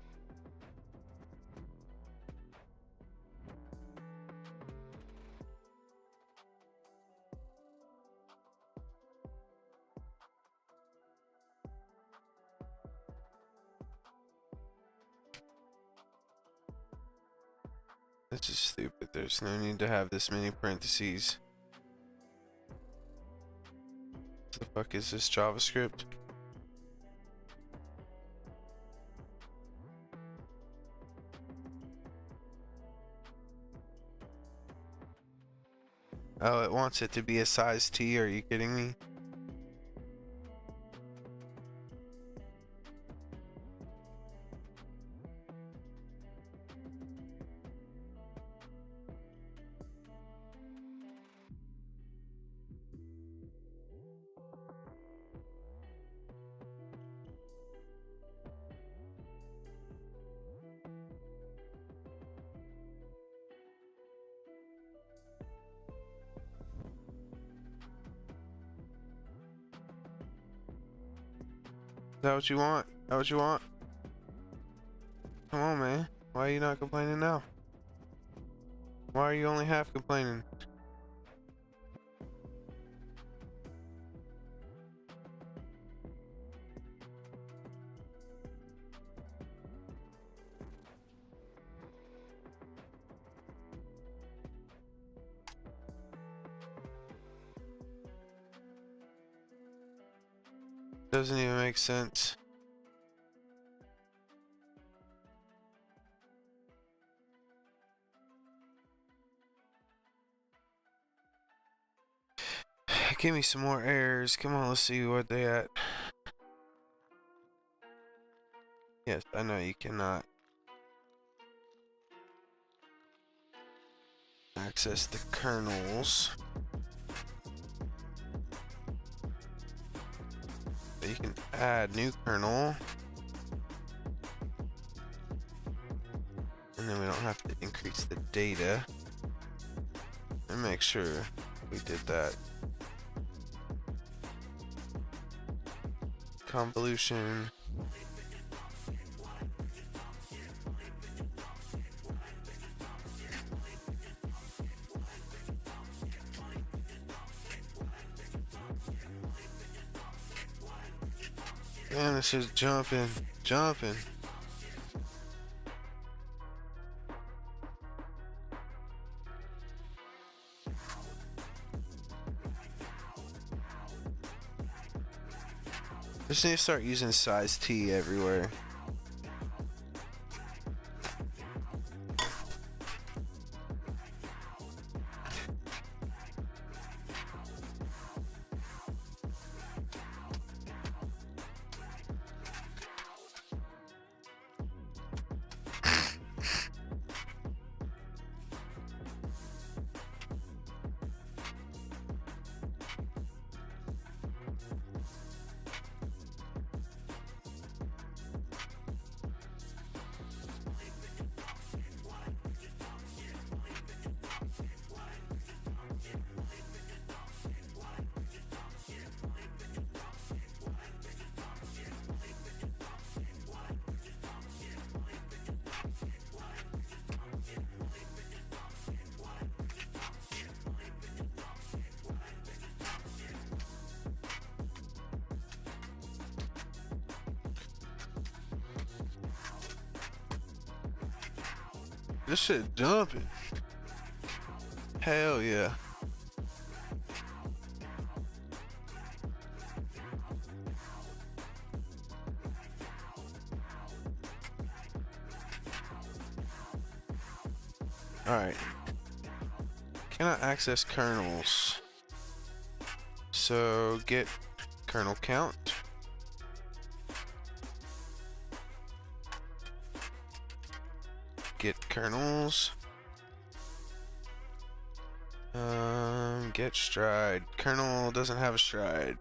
This is stupid. There's no need to have this many parentheses. What the fuck is this JavaScript? Oh, it wants it to be a size T. Are you kidding me? that what you want? Is that what you want? Come on, man. Why are you not complaining now? Why are you only half complaining? Doesn't even make sense. Give me some more errors. Come on, let's see what they at. Yes, I know you cannot access the kernels. But you can add new kernel. And then we don't have to increase the data. And make sure we did that. Convolution. Man, this is jumping. Just need to start using size T everywhere. This shit jumping. Hell yeah. Alright. Cannot access kernels. So get kernel count. Get kernels. Get stride. Kernel doesn't have a stride.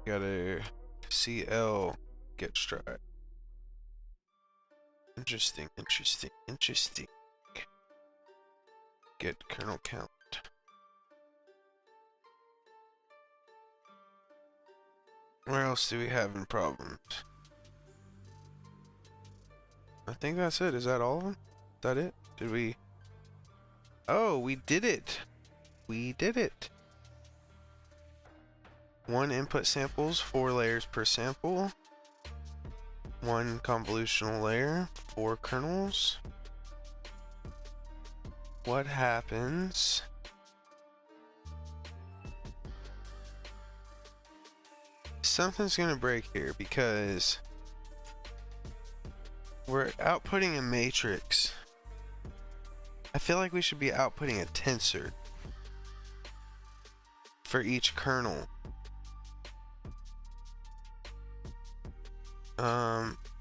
Gotta CL get stride. Interesting. Get kernel count. Where else do we have in problems? I think that's it. Is that all of them? Is that it? Did we? Oh, we did it. We did it. 1 input samples, 4 layers per sample. 1 convolutional layer, 4 kernels. What happens? Something's gonna break here because we're outputting a matrix. I feel like we should be outputting a tensor for each kernel.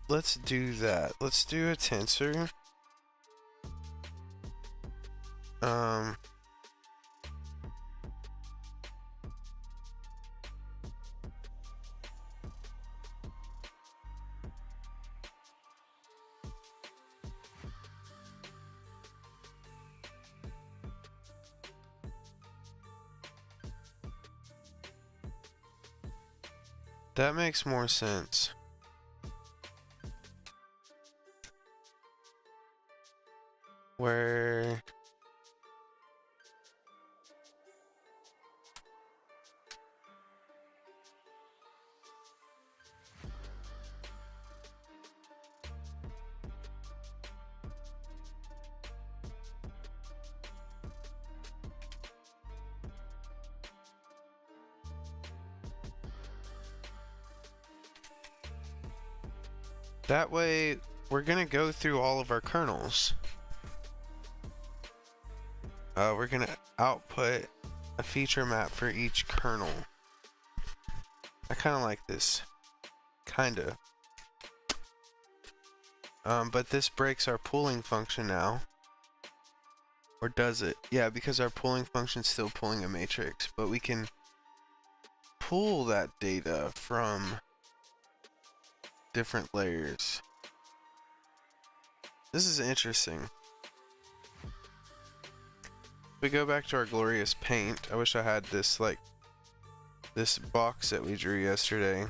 Let's do that. Let's do a tensor. That makes more sense. Where... That way, we're gonna go through all of our kernels. We're gonna output a feature map for each kernel. I kind of like this. Kinda. But this breaks our pooling function now. Or does it? Yeah, because our pooling function's still pulling a matrix, but we can pull that data from different layers. This is interesting. We go back to our glorious paint. I wish I had this, like, this box that we drew yesterday.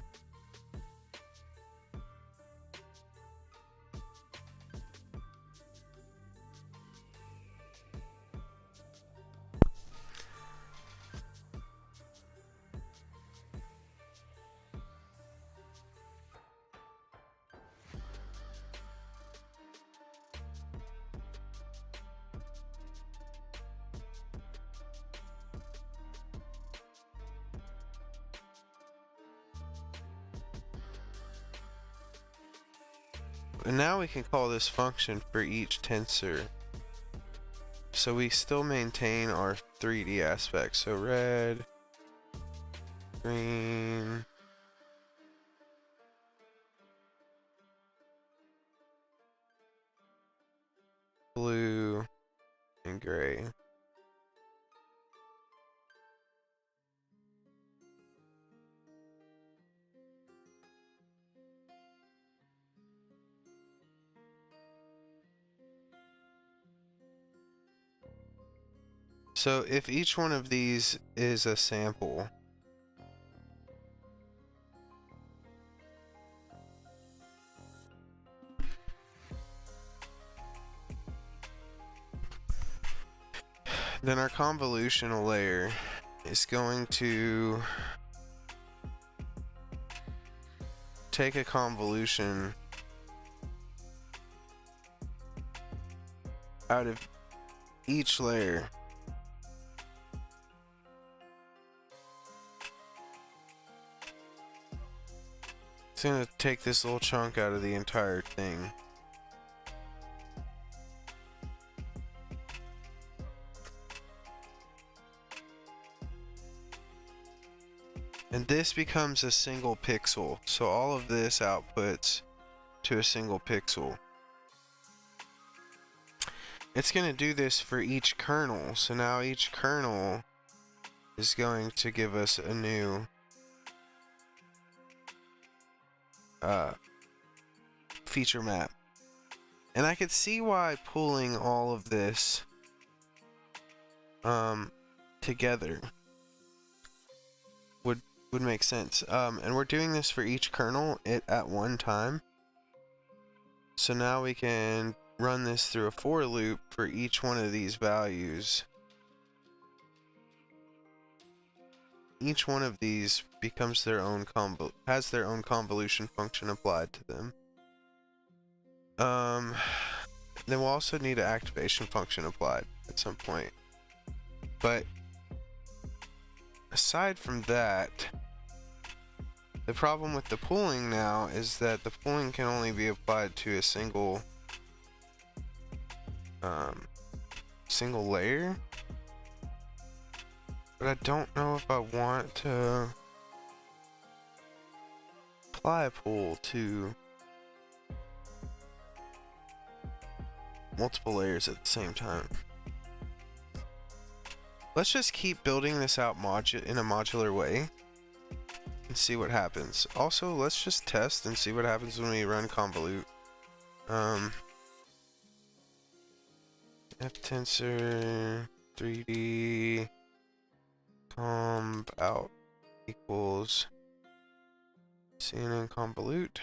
And now we can call this function for each tensor. So we still maintain our 3D aspect. So red, green, blue, and gray. So if each one of these is a sample, then our convolutional layer is going to take a convolution out of each layer. It's gonna take this little chunk out of the entire thing. And this becomes a single pixel. So all of this outputs to a single pixel. It's going to do this for each kernel. So now each kernel is going to give us a new feature map. And I could see why pulling all of this together would make sense. And we're doing this for each kernel at one time. So now we can run this through a for loop for each one of these values. Each one of these becomes their own has their own convolution function applied to them. Then we'll also need an activation function applied at some point. But aside from that, the problem with the pooling now is that the pooling can only be applied to a single layer. But I don't know if I want to apply a pool to multiple layers at the same time. Let's just keep building this out in a modular way and see what happens. Also, let's just test and see what happens when we run convolute. ftensor 3D conv out equals CNN convolute.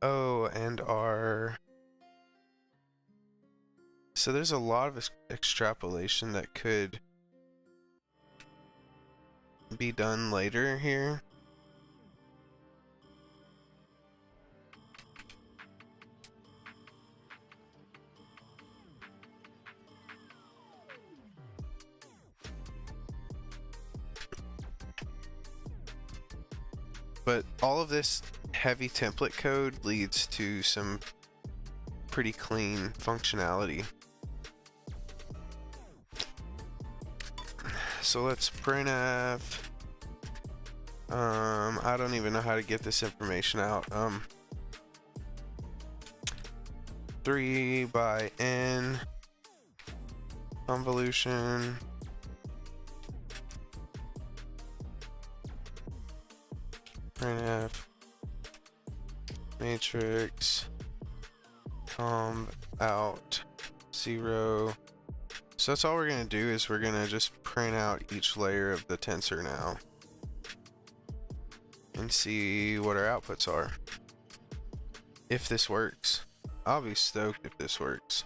Oh, and our... So there's a lot of extrapolation that could be done later here. But all of this heavy template code leads to some pretty clean functionality. So let's printf. I don't even know how to get this information out. 3 by n convolution printf matrix conv out 0. So that's all we're gonna do, is we're gonna just print out each layer of the tensor now and see what our outputs are. If this works. I'll be stoked if this works.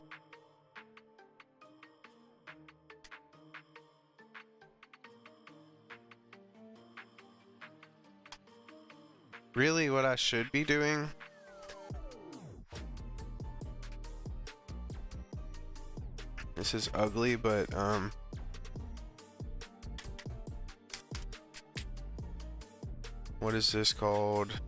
Really, what I should be doing this is ugly, but what is this called?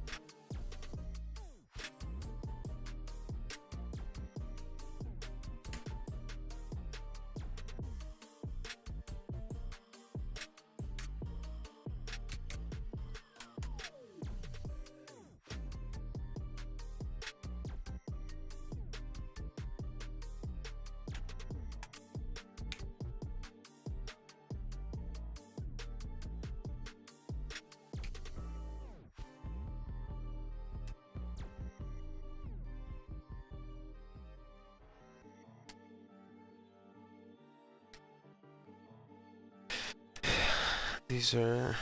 These are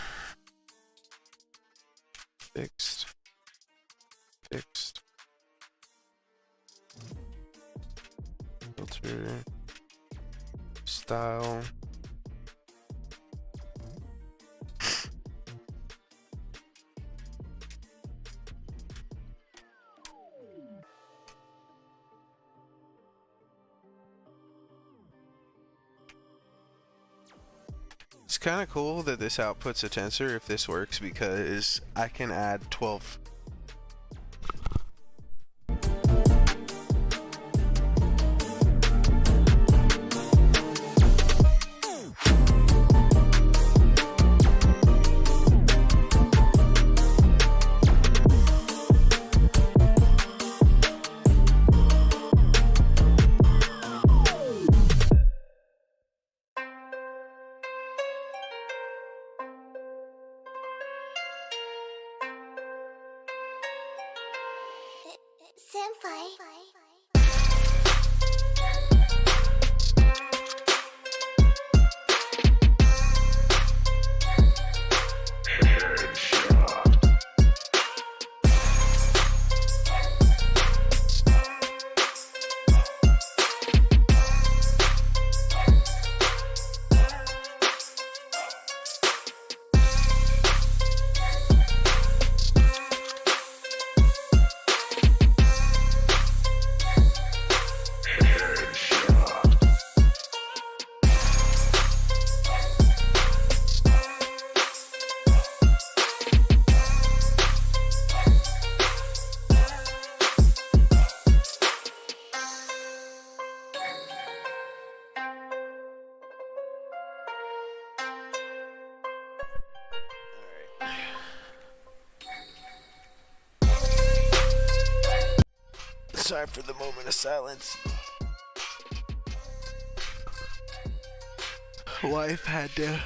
fixed, filter, style. It's kind of cool that this outputs a tensor if this works, because I can add 12. Sorry for the moment of silence. Life had to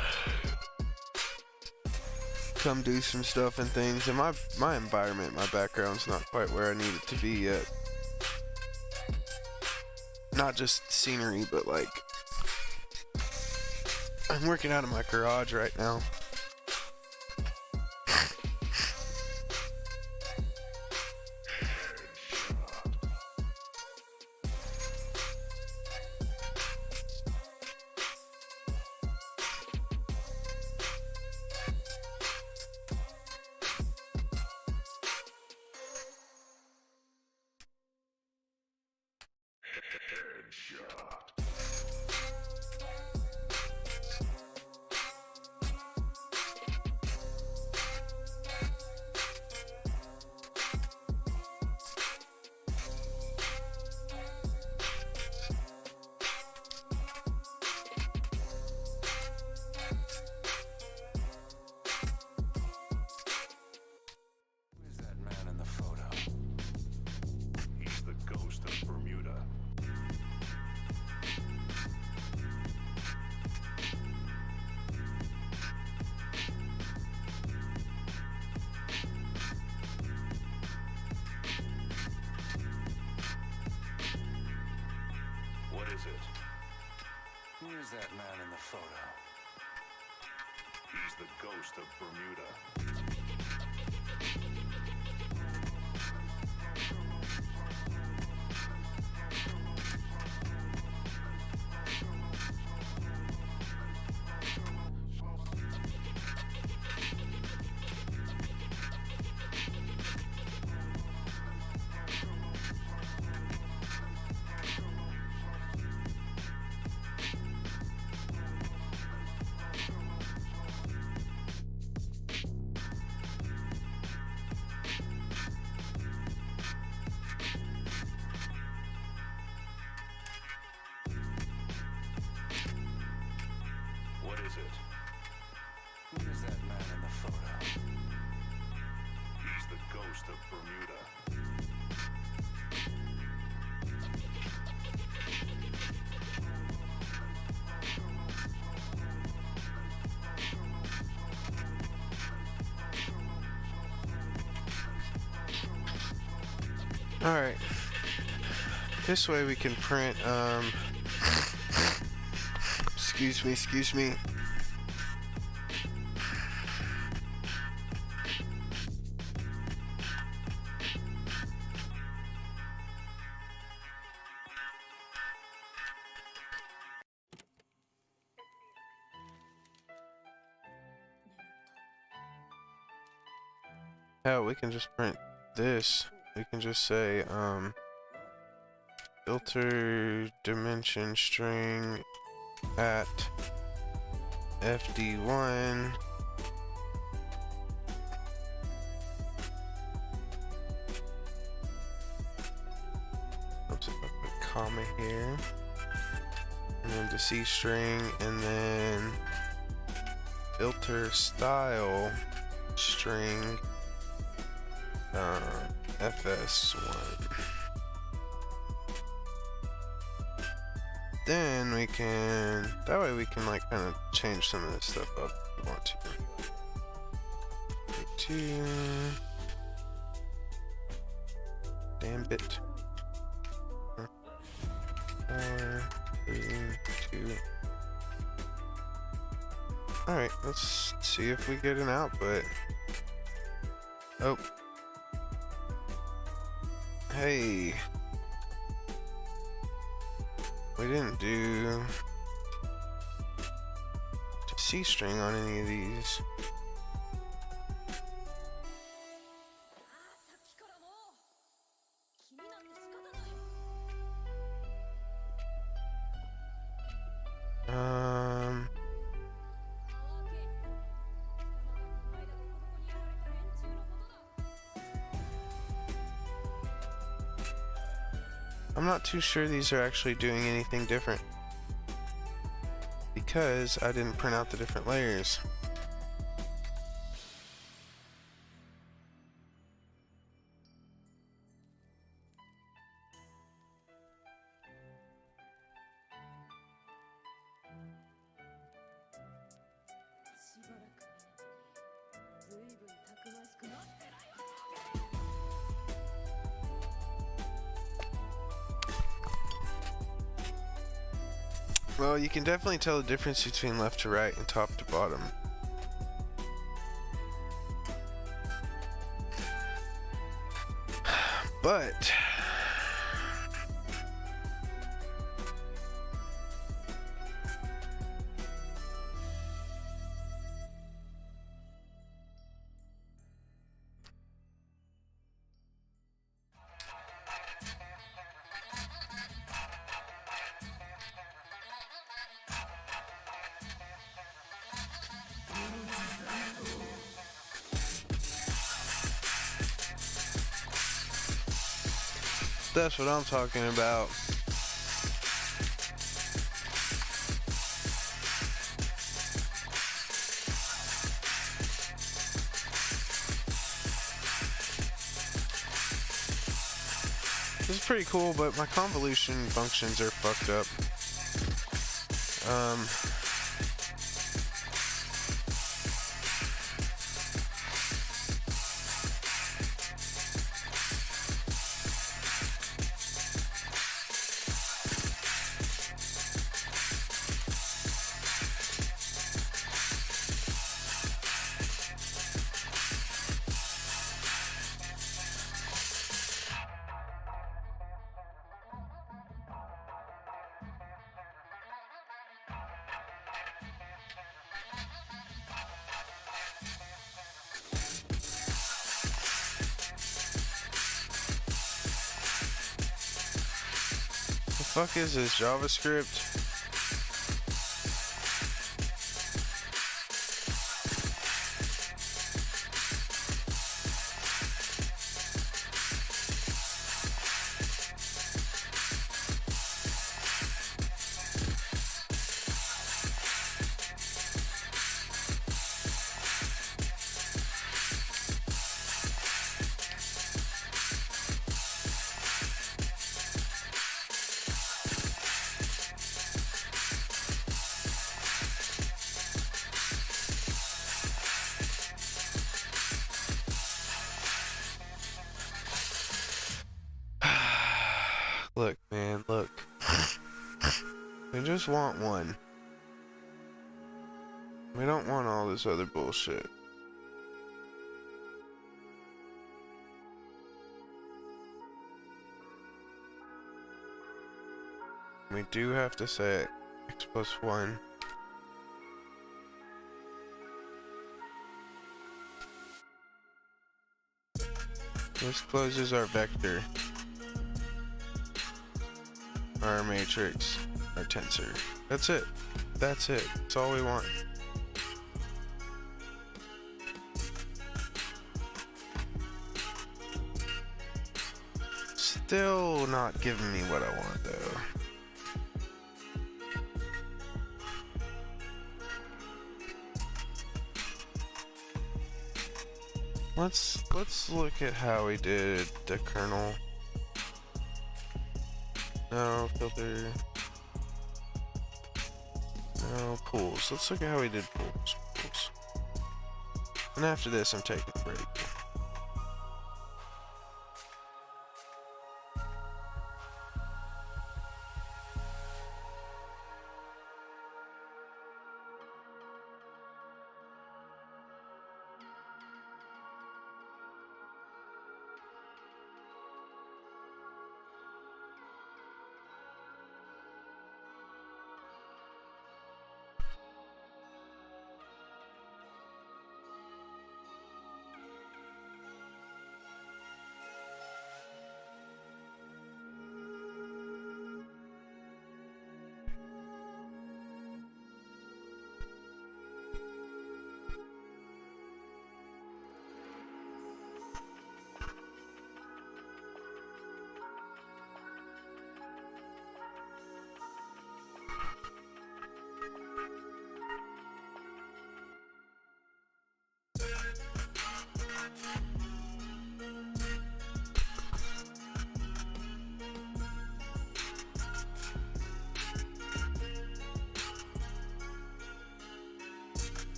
come do some stuff and things, and my environment, my background's not quite where I need it to be yet. Not just scenery, but like, I'm working out of my garage right now. Who is that man in the photo? He's the ghost of Bermuda. What is it? Who is that man in the photo? He's the ghost of Bermuda. Alright. This way we can print, excuse me. Hell, we can just print this. We can just say, filter dimension string at fd1 oops, if I put a comma here, and then the C string, and then filter style string fs1. Then we can, that way we can like kind of change some of this stuff up if we want to. Damn bit. 4, 3, 2. Alright, let's see if we get an output. Oh. Hey. We didn't do C string on any of these. I'm not too sure these are actually doing anything different because I didn't print out the different layers. Well, you can definitely tell the difference between left to right and top to bottom. But That's what I'm talking about. This is pretty cool, but my convolution functions are fucked up. The fuck is this, JavaScript? Look, man, look. We just want one. We don't want all this other bullshit. We do have to say x plus 1. This closes our vector, our matrix, our tensor. That's it. That's it. That's all we want. Still not giving me what I want though. Let's look at how we did the kernel. No, filter. No, pools. Let's look at how we did pools. And after this, I'm taking a break.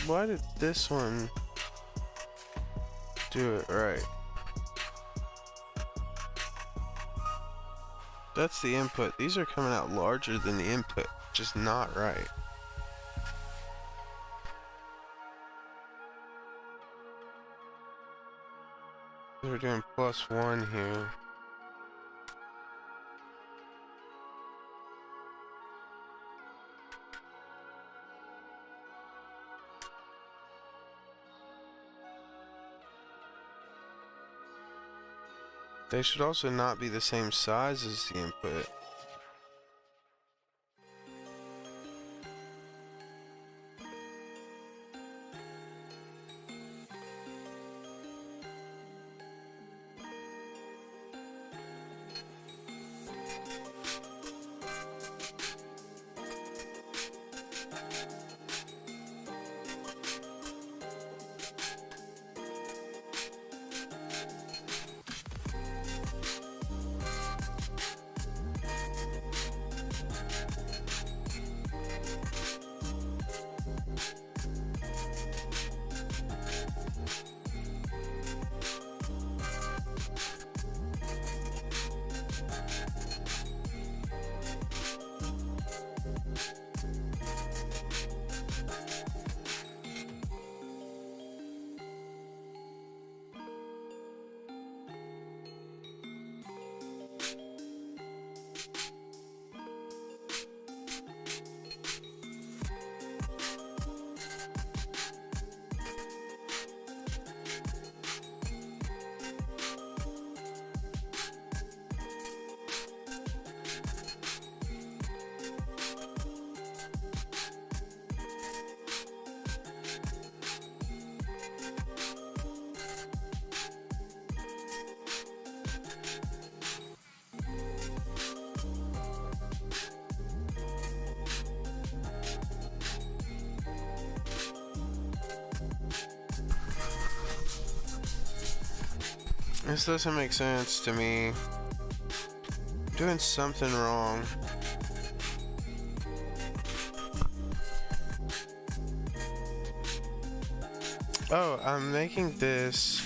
Why did this one do it right? That's the input. These are coming out larger than the input, which is not right. We're doing +1 here. They should also not be the same size as the input. This doesn't make sense to me. I'm doing something wrong. Oh, I'm making this.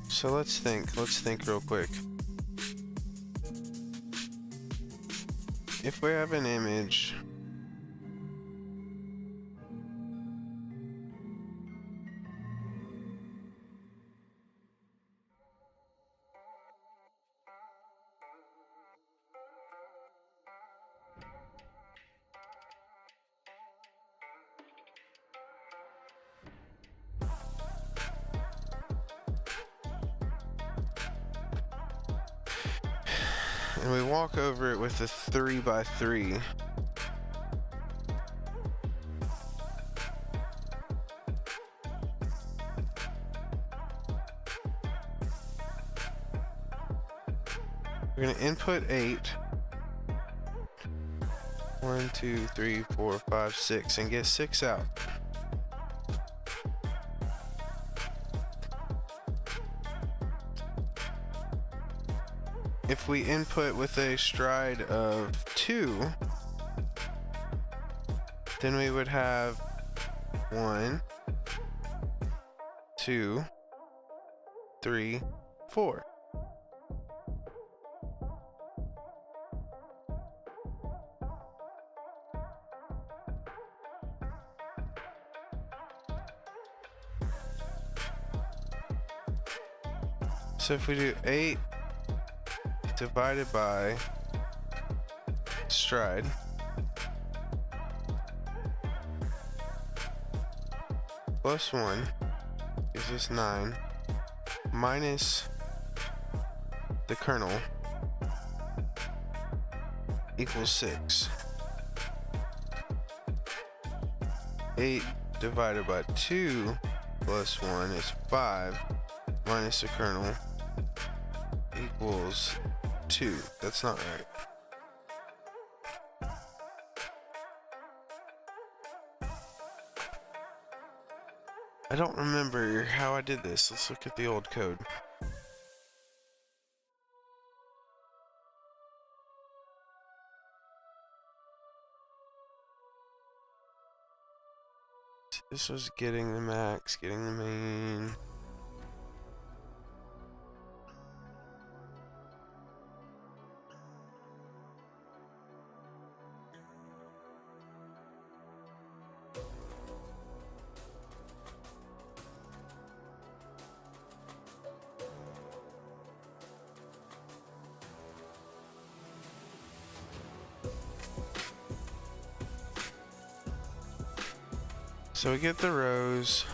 So let's think real quick. If we have an image, and we walk over it with a 3x3. We're gonna input 8. 1, 2, 3, 4, 5, 6, and get 6 out. If we input with a stride of 2, then we would have 1, 2, 3, 4. So if we do 8 divided by stride plus 1 gives us 9 minus the kernel equals 6. 8 divided by 2 plus 1 is 5 minus the kernel equals 2. That's not right. I don't remember how I did this. Let's look at the old code. This was getting the max, getting the main. So we get the rows.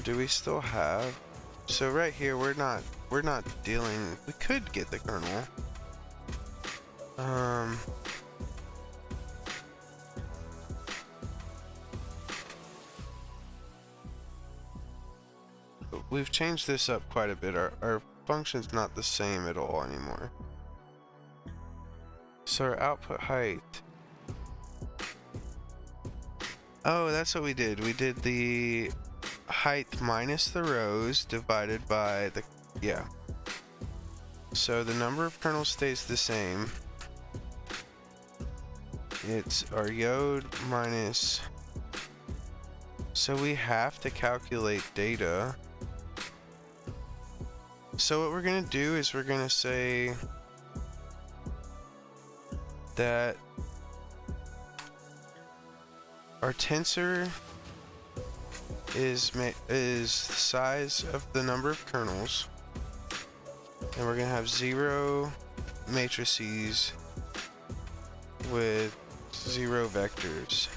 Do we still have? So right here, we're not dealing. We could get the kernel. We've changed this up quite a bit. Our function's not the same at all anymore. So our output height. Oh, that's what we did. We did the height minus the rows divided by the, yeah. So the number of kernels stays the same. It's our yod minus, so we have to calculate data. So what we're gonna do is we're gonna say that our tensor is the size of the number of kernels, and we're gonna have 0 matrices with 0 vectors.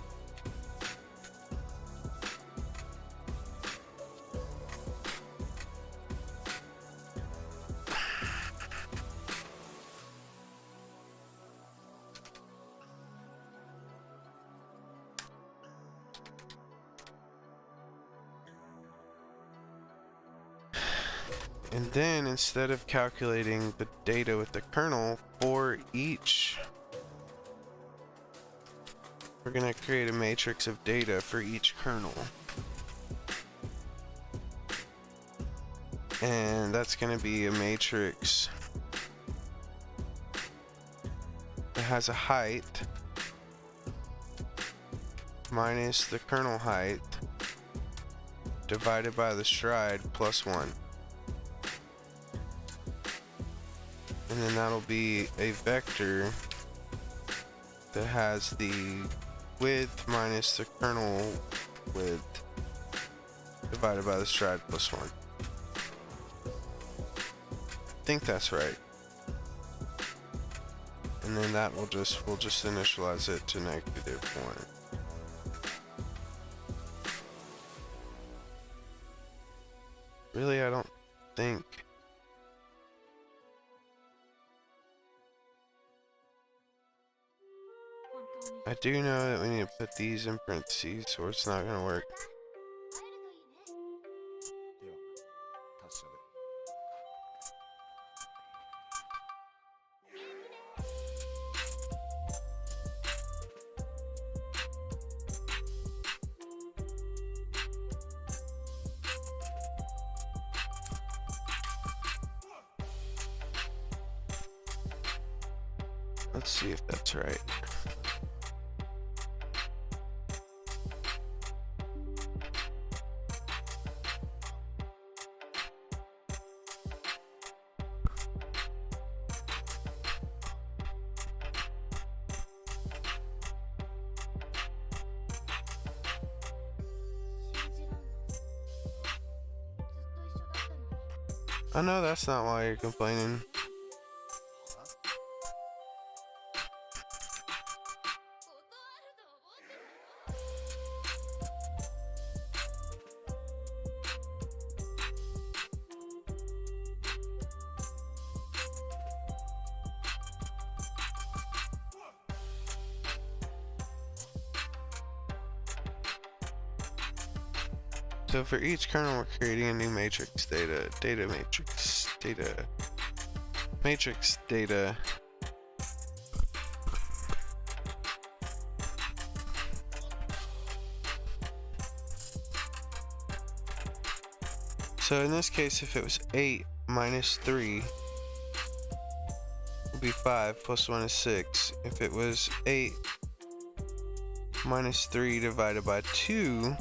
And then instead of calculating the data with the kernel for each, we're going to create a matrix of data for each kernel. And that's going to be a matrix that has a height minus the kernel height divided by the stride plus 1. And then that'll be a vector that has the width minus the kernel width divided by the stride plus 1. I think that's right. And then that we'll just initialize it to -1. Really, I don't think. I do know that we need to put these in parentheses or it's not gonna work. Let's see if that's right. I know that's not why you're complaining. So for each kernel, we're creating a new matrix data matrix data. So in this case, if it was 8 minus 3, would be 5 plus 1 is 6. If it was 8 minus 3 divided by 2,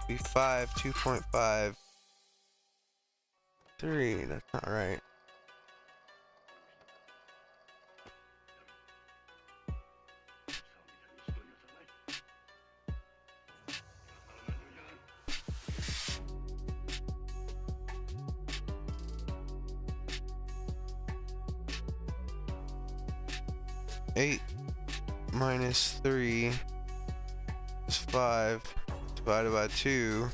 be 5, 2.5, 3. That's not right. Eight minus 3 is 5 divided by 2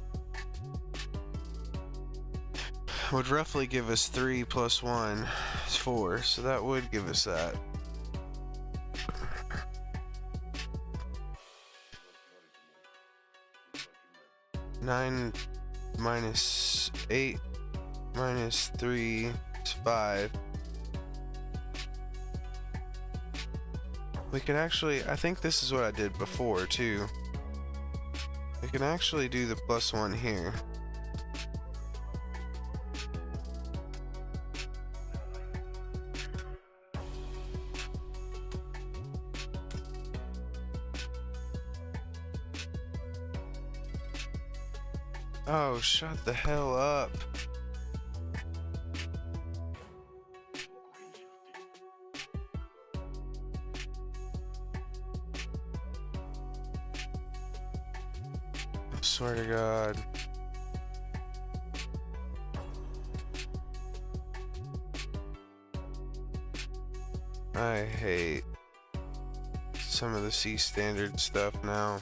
would roughly give us 3 plus 1 is 4, so that would give us that. 9 minus 8 minus 3 is 5. We can actually, I think this is what I did before too. We can actually do the plus 1 here. Oh, shut the hell up. I swear to God. I hate some of the C standard stuff now.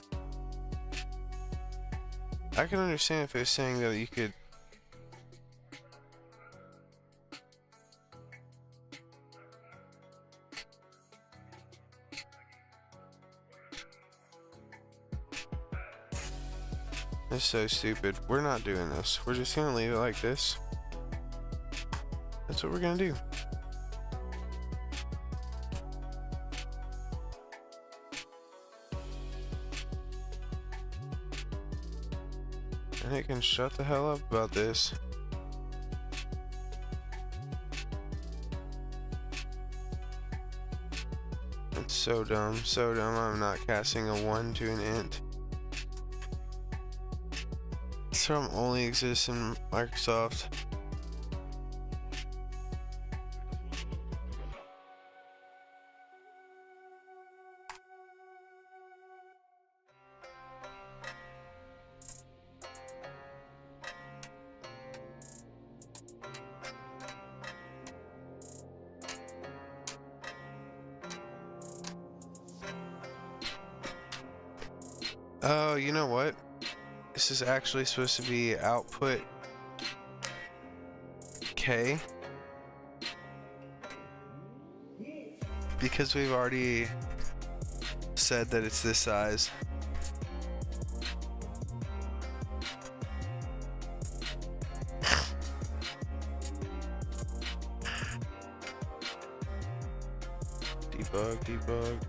I can understand if it was saying that you could It's so stupid. We're not doing this. We're just gonna leave it like this. That's what we're gonna do. And it can shut the hell up about this. It's so dumb, so dumb. I'm not casting a 1 to an int. This term only exists in Microsoft. Oh, you know what? This is actually supposed to be output K. Because we've already said that it's this size. Debug, debug.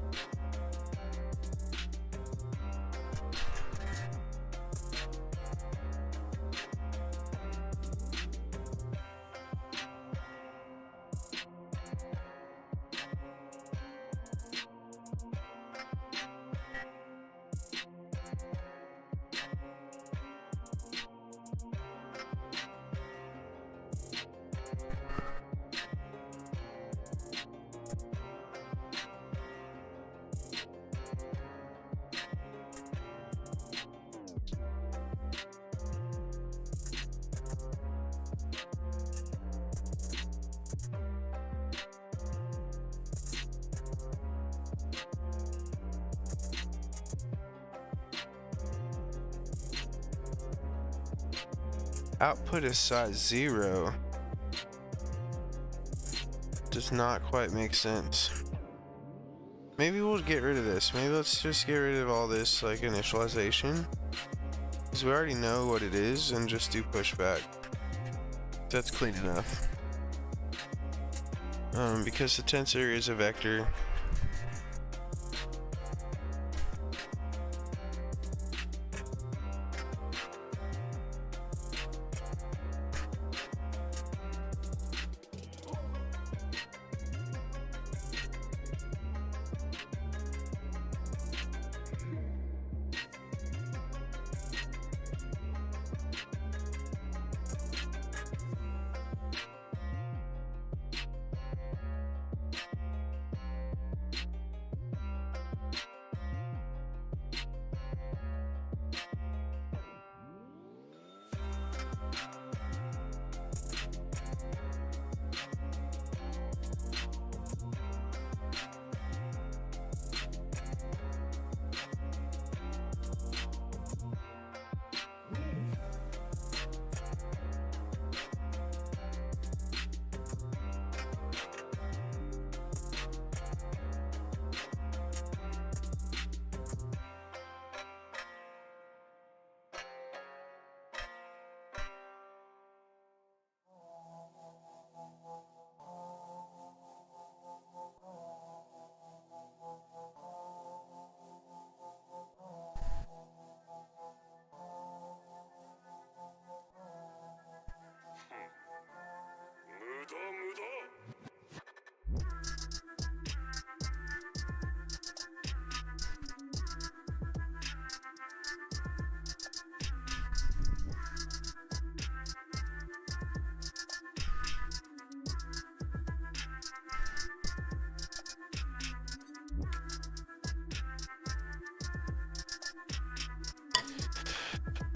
Output is size 0. Does not quite make sense. Maybe we'll get rid of this. Maybe let's just get rid of all this like initialization. Because we already know what it is and just do pushback. That's clean enough. Because the tensor is a vector.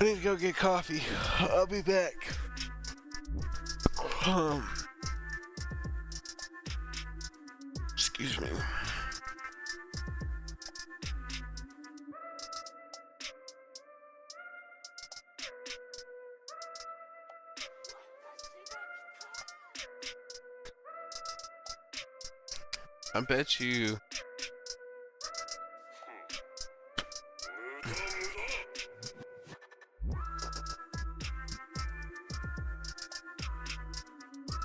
I need to go get coffee. I'll be back. Excuse me. I bet you.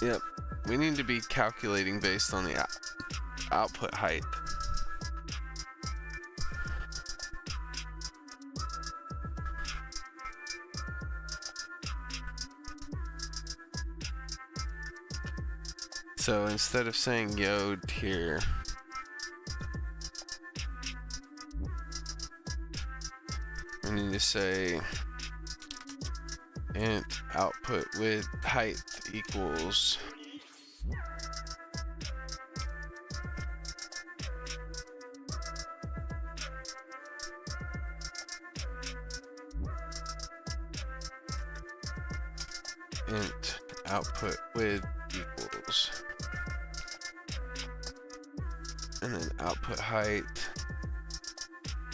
Yep, we need to be calculating based on the output height. So instead of saying yod here, we need to say int output with height equals int output width equals, and then output height,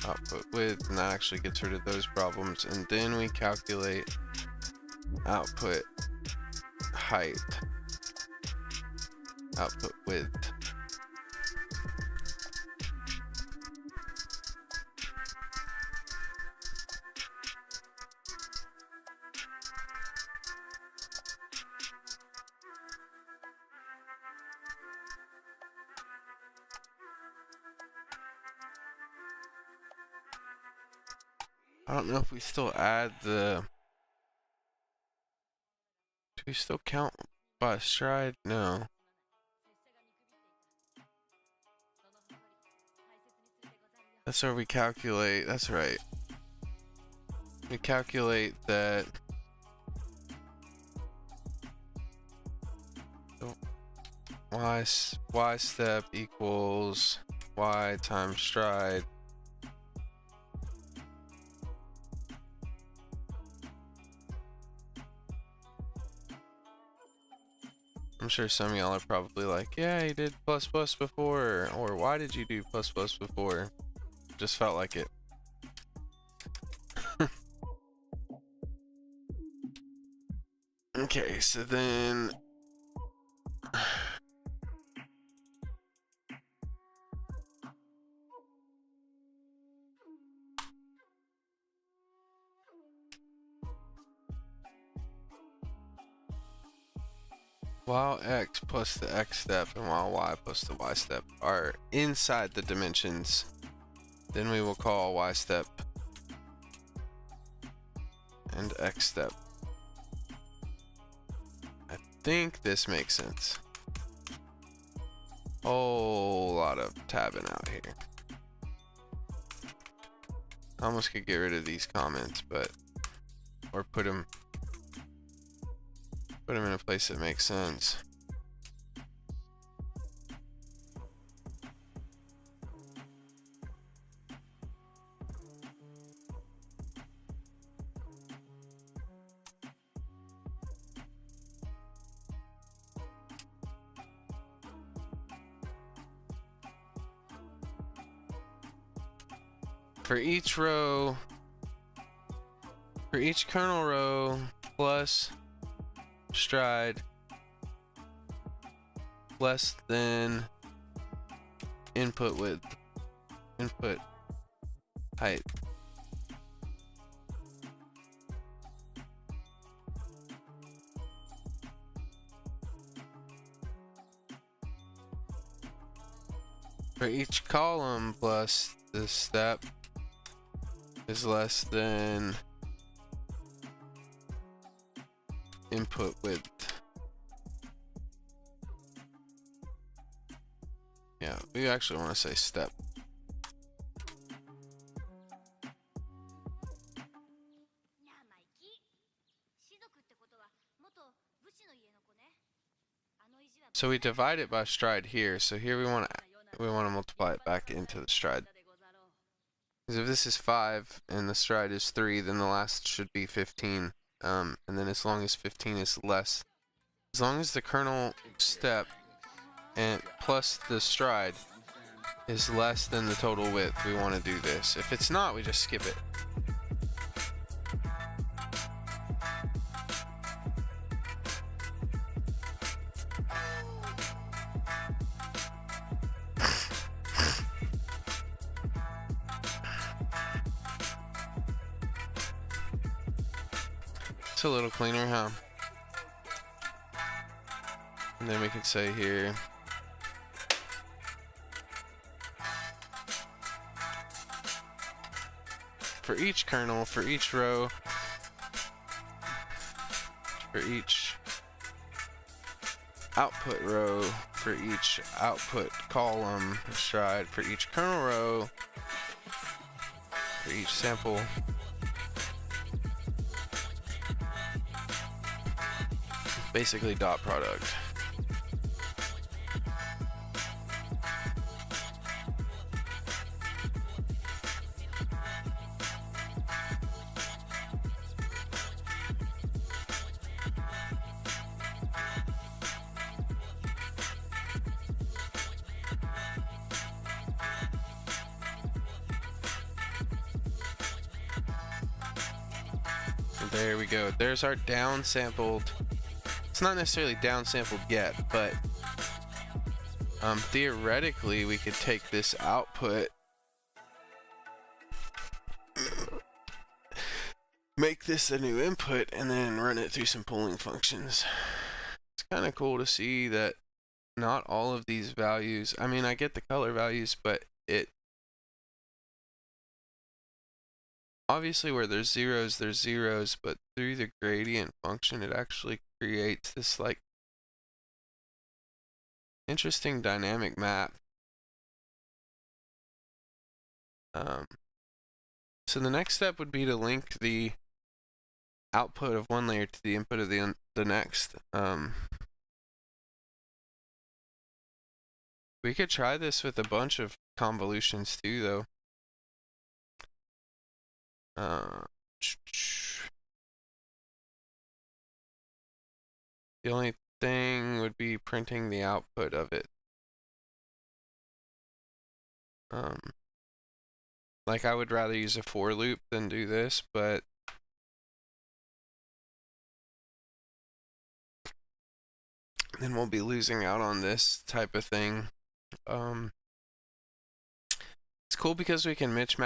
output width, and that actually gets rid of those problems. And then we calculate output height, output width. I don't know if we still add the... Do we still count by stride? No. That's where we calculate, that's right. We calculate that y step equals y times stride. I'm sure some of y'all are probably like, yeah, you did plus plus before, or why did you do plus plus before? Just felt like it. Okay, so then while x plus the x step and while y plus the y step are inside the dimensions, then we will call y step and x step. I think this makes sense. Whole lot of tabbing out here. I almost could get rid of these comments, but or put them in a place that makes sense. For each row, for each kernel row plus stride less than input width, input height. For each column plus the step is less than input width. Yeah, we actually want to say step. So we divide it by stride here. So here we want to multiply it back into the stride. Because if this is 5 and the stride is 3, then the last should be 15. And then as long as 15 is less, as long as the kernel step and plus the stride is less than the total width, we want to do this. If it's not, we just skip it. It's a little cleaner, huh? And then we can say here, for each kernel, for each row, for each output row, for each output column stride, for each kernel row, for each sample, basically dot product. There we go. There's our downsampled. It's not necessarily downsampled yet, but theoretically we could take this output, make this a new input, and then run it through some pooling functions. It's kind of cool to see that not all of these values, I mean, I get the color values, but it obviously where there's zeros, but through the gradient function, it actually creates this like interesting dynamic map. So the next step would be to link the output of one layer to the input of the next. We could try this with a bunch of convolutions too, though. The only thing would be printing the output of it. Like I would rather use a for loop than do this, but then we'll be losing out on this type of thing. It's cool because we can mix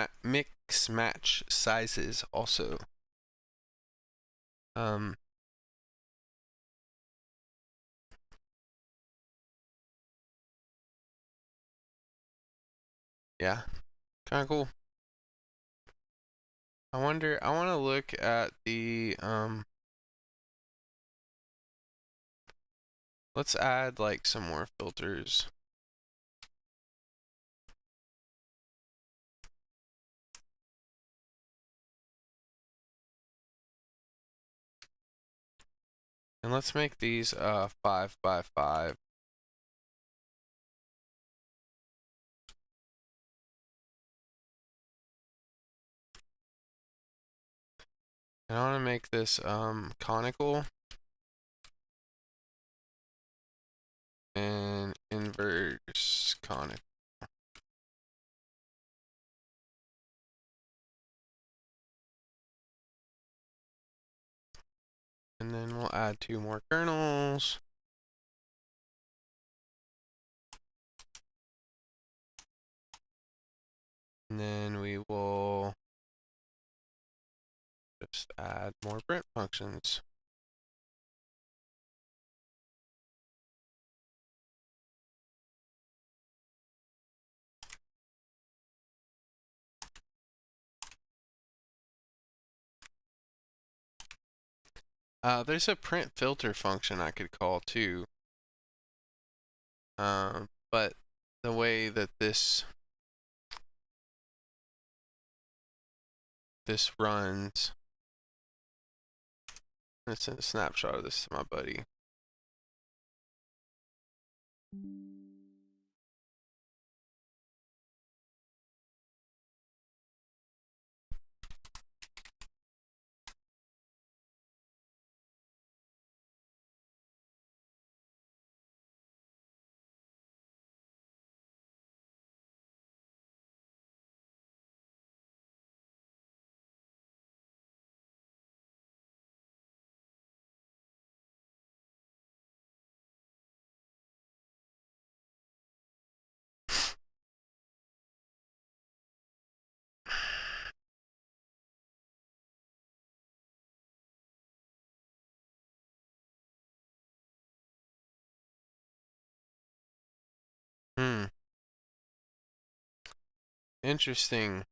match sizes also. Yeah, kind of cool. I want to look at the let's add like some more filters. And let's make these 5 by 5. And I want to make this conical and inverse conical. And then we'll add 2 more kernels. And then we will just add more print functions. There's a print filter function I could call too. But the way that this runs, let's send a snapshot of this to my buddy. Interesting.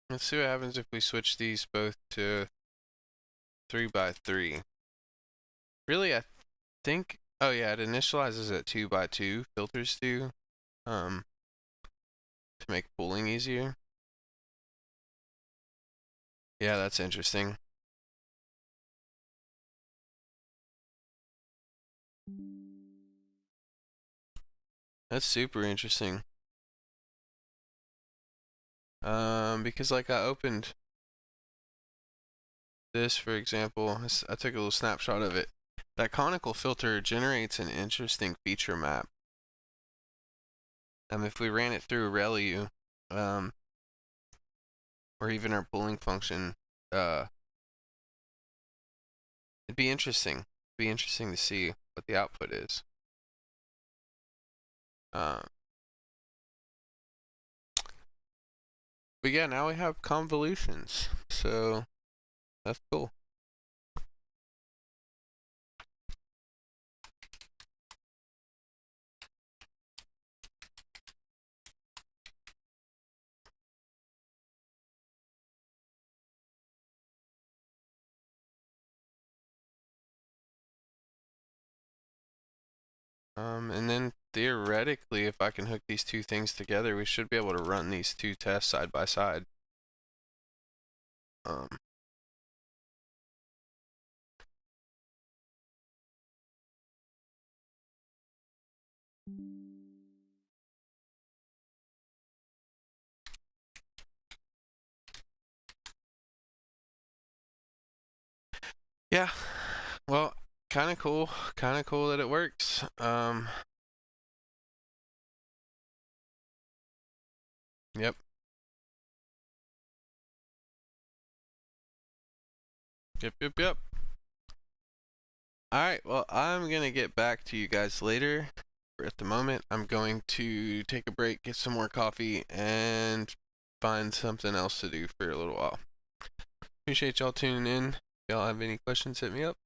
Let's see what happens if we switch these both to 3x3. Really, I think, oh yeah, it initializes at 2x2, filters do, to make pooling easier. Yeah, that's interesting. That's super interesting. Because like I opened this, for example, I took a little snapshot of it. That conical filter generates an interesting feature map. If we ran it through ReLU, or even our pooling function, it'd be interesting. It'd be interesting to see what the output is. But yeah, now we have convolutions, so that's cool. And then theoretically, if I can hook these two things together, we should be able to run these two tests side by side. Yeah, well, kind of cool that it works. Yep. Yep. Alright, well, I'm gonna get back to you guys later. At the moment, I'm going to take a break, get some more coffee, and find something else to do for a little while. Appreciate y'all tuning in. If y'all have any questions, hit me up.